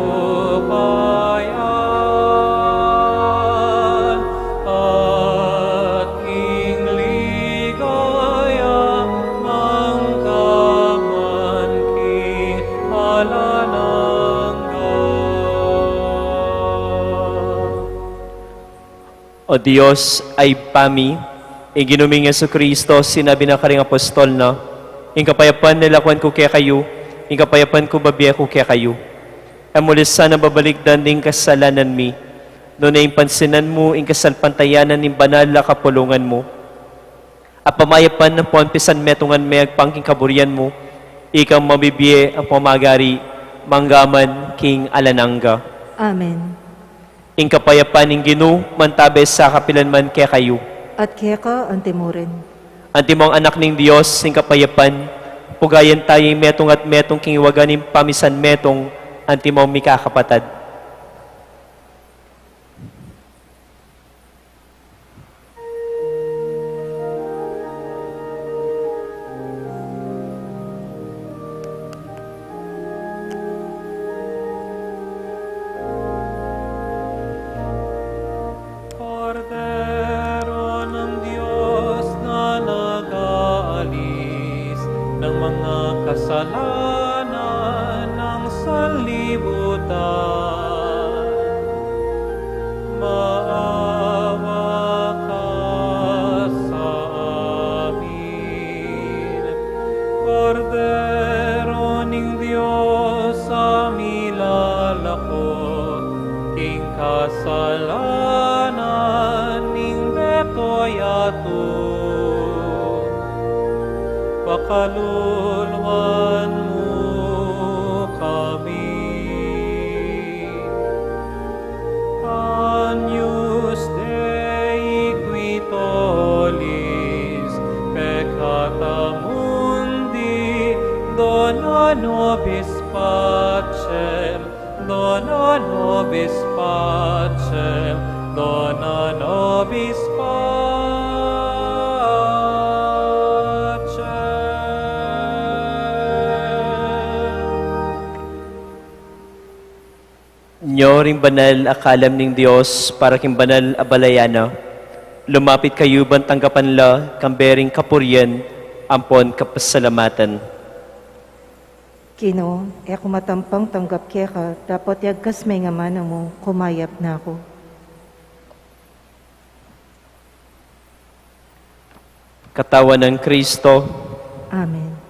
at ing ligaya mangkaman king alanangga. O Diyos ay pami, iginuming Yesu Kristo, sinabi na karing apostol na, ing kapayapan nilakwan ko kaya kayo, ing kapayapan ko babiya ko kaya kayo. Amulis sana babaligdan ning kasalanan mi, doon na pansinan mo, ing kasalpantayanan ning banal na kapulungan mo. At pamayapan ng ponpisan metungan may agpangking kaburian mo, ikaw mabibiye ang pamagari, manggaman king alanangga. Amen. Ing kapayapan ning Ginoo mantabe sa kapilanman kaya kayo. At kaya ka ang timurin. Antimong anak ning Dios sing kapayapan, pugayan tayo metong at metong king iwaganing pamisan metong antimong mikakapatad. Kordero ng Diyos na nag-aalis ng mga kasalanan ng sanlibutan. Maawa ka sa amin. Kordero ng Diyos sa milalakot, king kasalanan ning betoyato. Pakaluluan mo kami. Agnus Dei qui tollis peccata mundi, dona nobis pacem, dona nobis pacem, dona nobis pacem. Nyoring banal akalam ning Dios para king banal abalayana. Lumapit kayo ban tanggapan la kambering kapuryan ampon kapasalamatan. Kino, ako matampang tanggap kaya ka, dapat yagkas may nga mana mo, kumayap na ako. Katawan ng Kristo, Amen.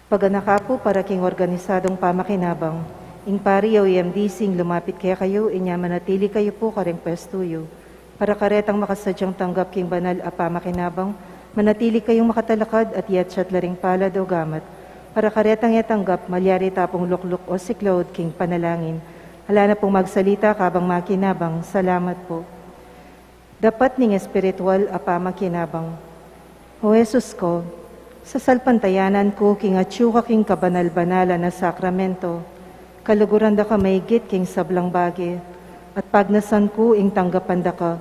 Paganakapo para king organisadong pamakinabang, ing pari o EMDC lumapit kaya kayo, inya manatili kayo po kareng pestuyo. Para karetang makasadyang tanggap king banal a pamakinabang, manatili kayong makatalakad at yatsyat laring palad o gamat. Para karetang yatanggap, malyari tapong lukluk o siklod king panalangin. Hala na pong magsalita kabang makinabang. Salamat po. Dapat ning espiritual a pamakinabang. O Jesus ko, sa salpantayanan ko king atsyuka king kabanal-banala na sakramento, kaluguran da ka maigit king sablang bagi, at pagnasan ko ing tanggapan da ka.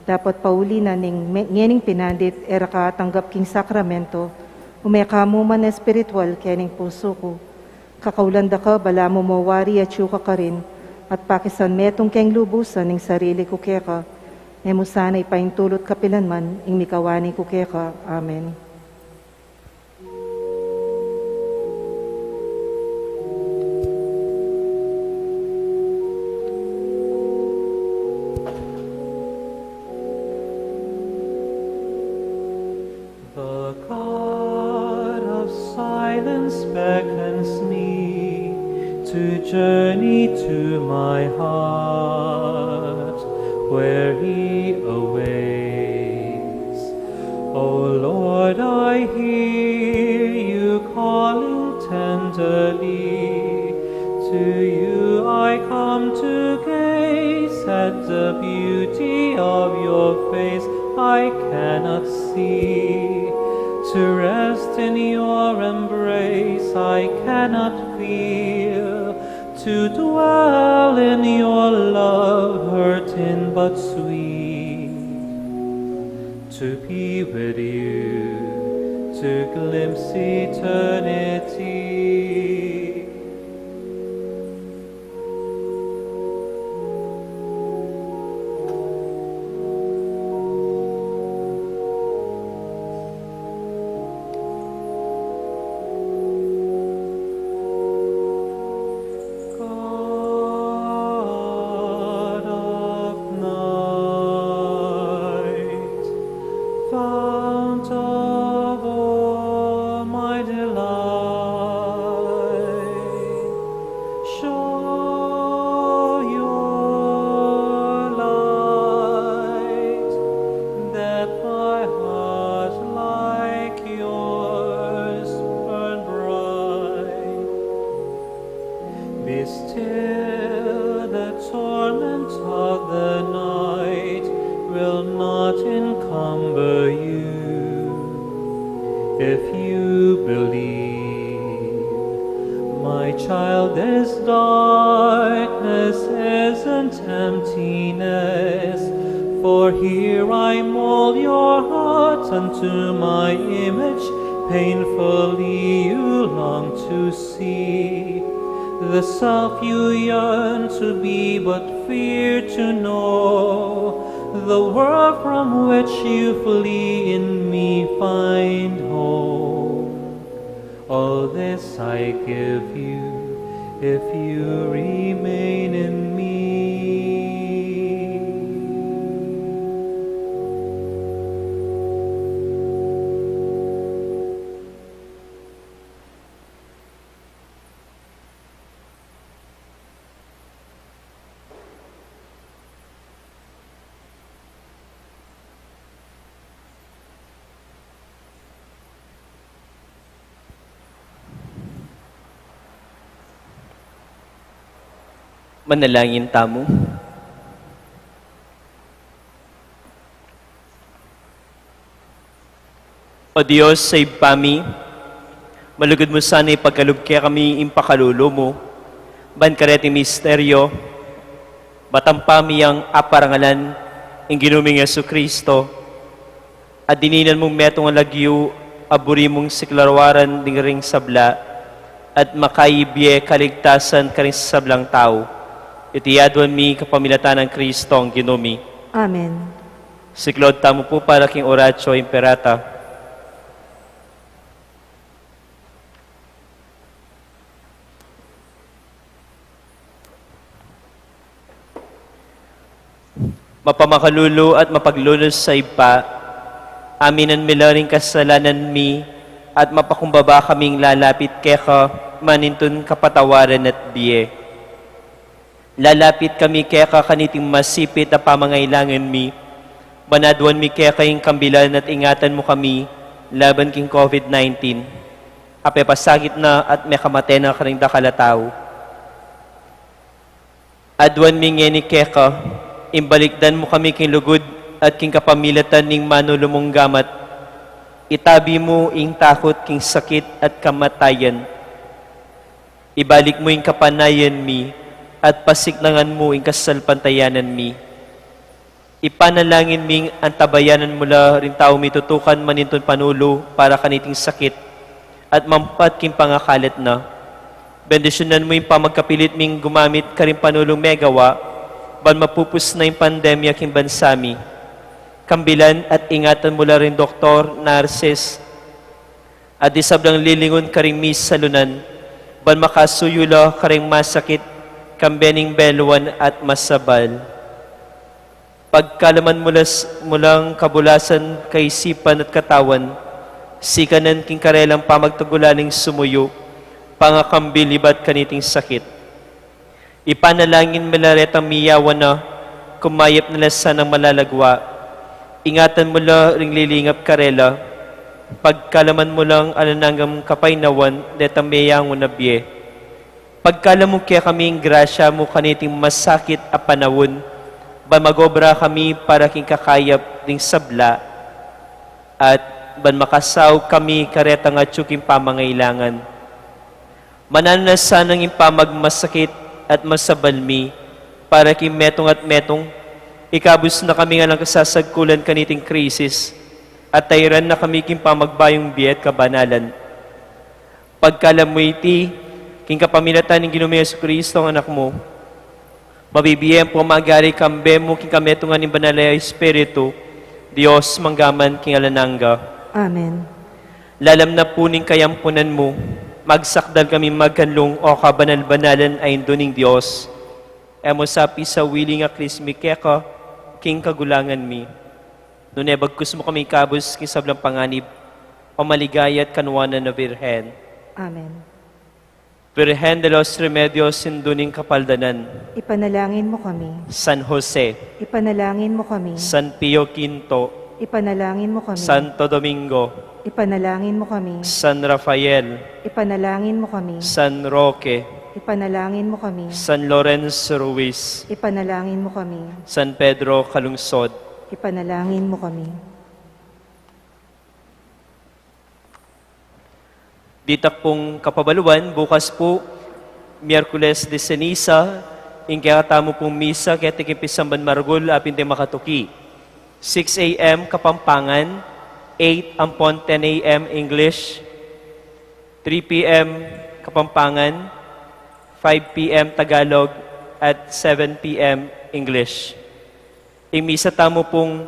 Dapat pauli na ning ngening pinandit era ka tanggap king sakramento, umeka mo man espiritual kening puso ko. Kakaulanda ka, bala mo mawari at syuka ka rin, at pakisan metong keng lubusan ning sarili ko keka. Nemo sana'y paintulot kapilanman, ing mikawani ko keka. Amen. The God of silence beckons me to journey to my heart, where He awaits. O Lord, I hear To you I come to gaze at the beauty of your face I cannot see. To rest in your embrace I cannot feel. To dwell in your love, hurting but sweet. To be with you, to glimpse eternity. God of night, fount of all my delight, show your light, that my heart like yours burn bright. Be still, the torment of the night will not encumber you. If you believe, my child, this darkness isn't emptiness. For here I mold your heart unto my image, painfully you long to see. The self you yearn to be but fear to know, the world from which you flee in me find home. All this I give you if you remain in me. Manalangin tamo. O Diyos, save kami. Malugod mo sana ipagkalog kaya kami impakalulo mo. Ban kareti misteryo, batampami ang aparangalan, ang ginuming Yesu Kristo, at dininan mong metong alagyo, aburi mong siklarwaran ding ring sabla, at makaibye kaligtasan ka rin sa sablang tao. Itiyadwan mi kapamilatan ng Kristo ang ginumi. Amen. Siklod tamo po para king oratio imperata. Mapamakalulo at mapaglulos sa iba, aminan milaring kasalanan mi, at mapakumbaba kaming lalapit keka, manintun kapatawaran at biye. Lalapit kami kaya kakaniting masipit na pamangailangan mi. Banadwan mi kaya kayong kambilan at ingatan mo kami laban king COVID-19. Ape pasakit na at may kamate na karing dakalataw. Adwan mi ngeni kaya imbalikdan mo kami king lugod at king kapamilatan ning manulumong gamat. Itabi mo ing takot king sakit at kamatayan. Ibalik mo ing kapanayan mi at pasiklangan mo ing kasalpantayanan mi. Ipanalangin ming antabayanan mula rin tao mitutukan maninton panulo para kaniting sakit at mampat king pangakalat na. Bendisyonan mo yung pamagkapilit ming gumamit ka rin panulong megawa ban mapupus na yung pandemya king bansami. Kambilan at ingatan mula rin Dr. Narces at isablang lilingon ka rin mis salunan ban makasuyula ka rin masakit kambening beluan at masabal. Pagkalaman mulang kabulasan kaisipan at katawan, sikanan king karelang pamagtagulaning sumuyo, pangakambilibat kaniting sakit. Ipanalangin malaretang miyawan na, kumayap nila sanang malalagwa. Ingatan mula ring lilingap karela, pagkalaman mo lang ananangam kapainawan, detang miyangon na biye. Pagkalamog kaya kaming grasya mo kaniting masakit a panawon, ban magobra kami para king kakayap ding sabla, at ban makasaw kami karetang at tsuking pamangailangan. Mananasan ng impamag masakit at masabalmi, para king metong at metong, ikabus na kami nga lang kasasagkulan kaniting krisis, at tayran na kami king pamagbayong biyat kabanalan. Pagkalamoy ti, king kapaminatan ng Ginoong Yesu Kristo ang anak mo, mabibiyem po magari kambe mo king kametungan ng banalaya Espiritu, Diyos manggaman king alananga. Amen. Lalam na puning kayampunan mo, magsakdal kami magkanlong o kabanal-banalan ay doning Diyos. Emo sapi sa willing nga krismi keka, king kagulangan mi. Nune bagkus mo kami kabus king sablang panganib, pamaligayat kanwanan na Virhen. Amen. Virhen de los Remedios sinduning kapaldanan, Ipanalangin mo kami. San Jose, Ipanalangin mo kami. San Pio V, Ipanalangin mo kami. Santo Domingo, Ipanalangin mo kami. San Rafael, Ipanalangin mo kami. San Roque, Ipanalangin mo kami. San Lorenzo Ruiz, Ipanalangin mo kami. San Pedro Calungsod, Ipanalangin mo kami. Ditak pong kapabaluan, bukas po, Miyerkules de Ceniza, ingkakatamo pong misa, kaya tikipisamban margul, apinte makatuki. 6 a.m. Kapampangan, 8 ampon 10 a.m. English, 3 p.m. Kapampangan, 5 p.m. Tagalog, at 7 p.m. English. Ang misa tamo pong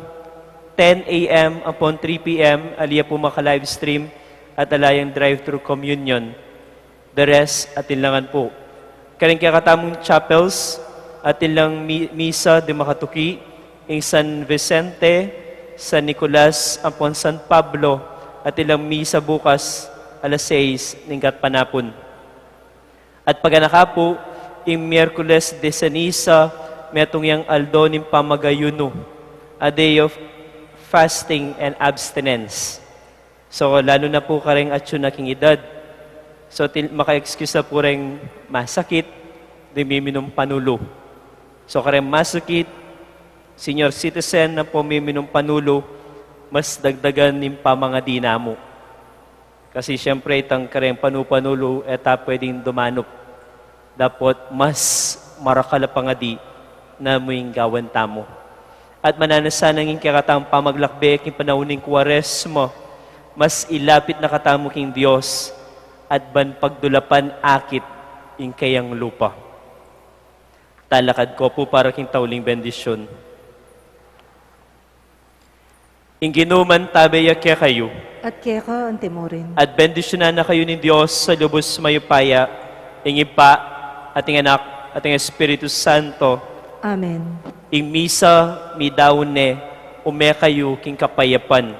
10 a.m. upon 3 p.m. aliya po maka-live stream at alayang drive-thru communion. The rest, atinlangan po. Karing kakatamong chapels, atinlang misa di makatuki, ing San Vicente, San Nicolas, upon San Pablo, atilang misa bukas, alas 6, ningkat panapon. At paganaka po, ing Miyerkules de Ceniza, metong yang aldo ning pamagayuno, a day of fasting and abstinence. So, lalo na po kareng atyon naking edad. So, maka-excuse na po rin masakit, di miminom panulo. So, kareng masakit, senior citizen na po miminom panulo, mas dagdagan ng pamangadi namo. Kasi siyempre, itang kareng panupanulo, eta pwedeng dumanop. Dapat mas marakala pangadi na muing gawan tamo. At mananasan ang kakatang pamaglakbek yung panauning kuwares mo, mas ilapit na katamo king Diyos at ban pagdulapan akit ing kayang lupa. Talakad ko po para king tauling bendisyon. Ing ginuman tabeya kaya kayo, At kaya ka ang timurin. at bendisyonan na kayo ni Diyos sa lubos mayupaya, ing Ipa, ating anak, ating Espiritu Santo, Amen. ing misa, mi daon ne, ume kayo king kapayapan.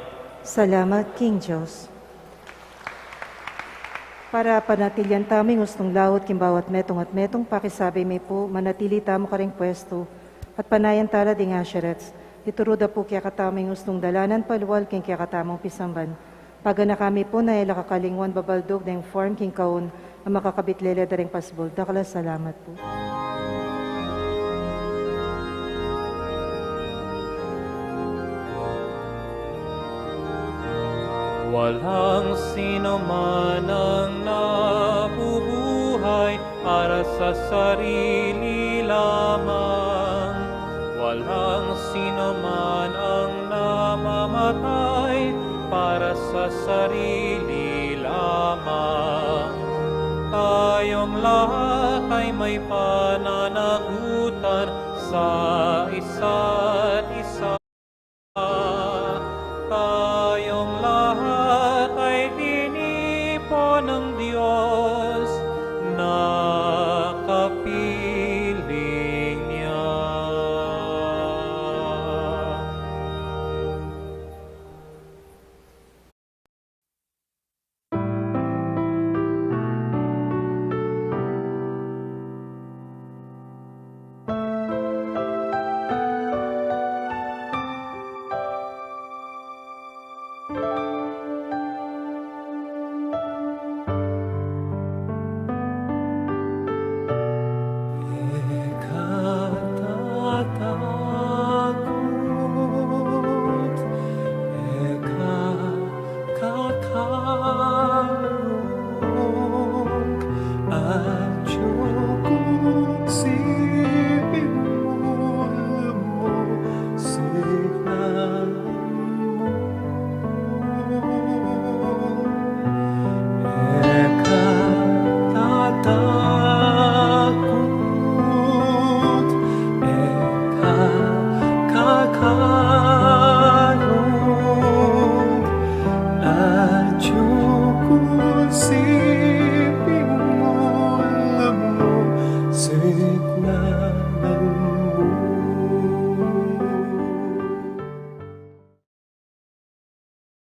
Salamat, King Diyos. Para panatilyan taming gustong lawot king bawat metong at metong pakisabi may po, manatili tamo ka ring pwesto, at panayan tala ding asherets. Ituruda po kaya kataming gustong dalanan paluwal king kaya katamong pisamban. Paga na kami po na ila kakalingwan babaldog na yung form king kaon, ang makakabit lele da ring pasbol. Dakala, salamat po. Walang sino man ang nabubuhay para sa sarili lamang. Walang sino man ang namamatay para sa sarili lamang. Tayong lahat ay may pananagutan sa isa't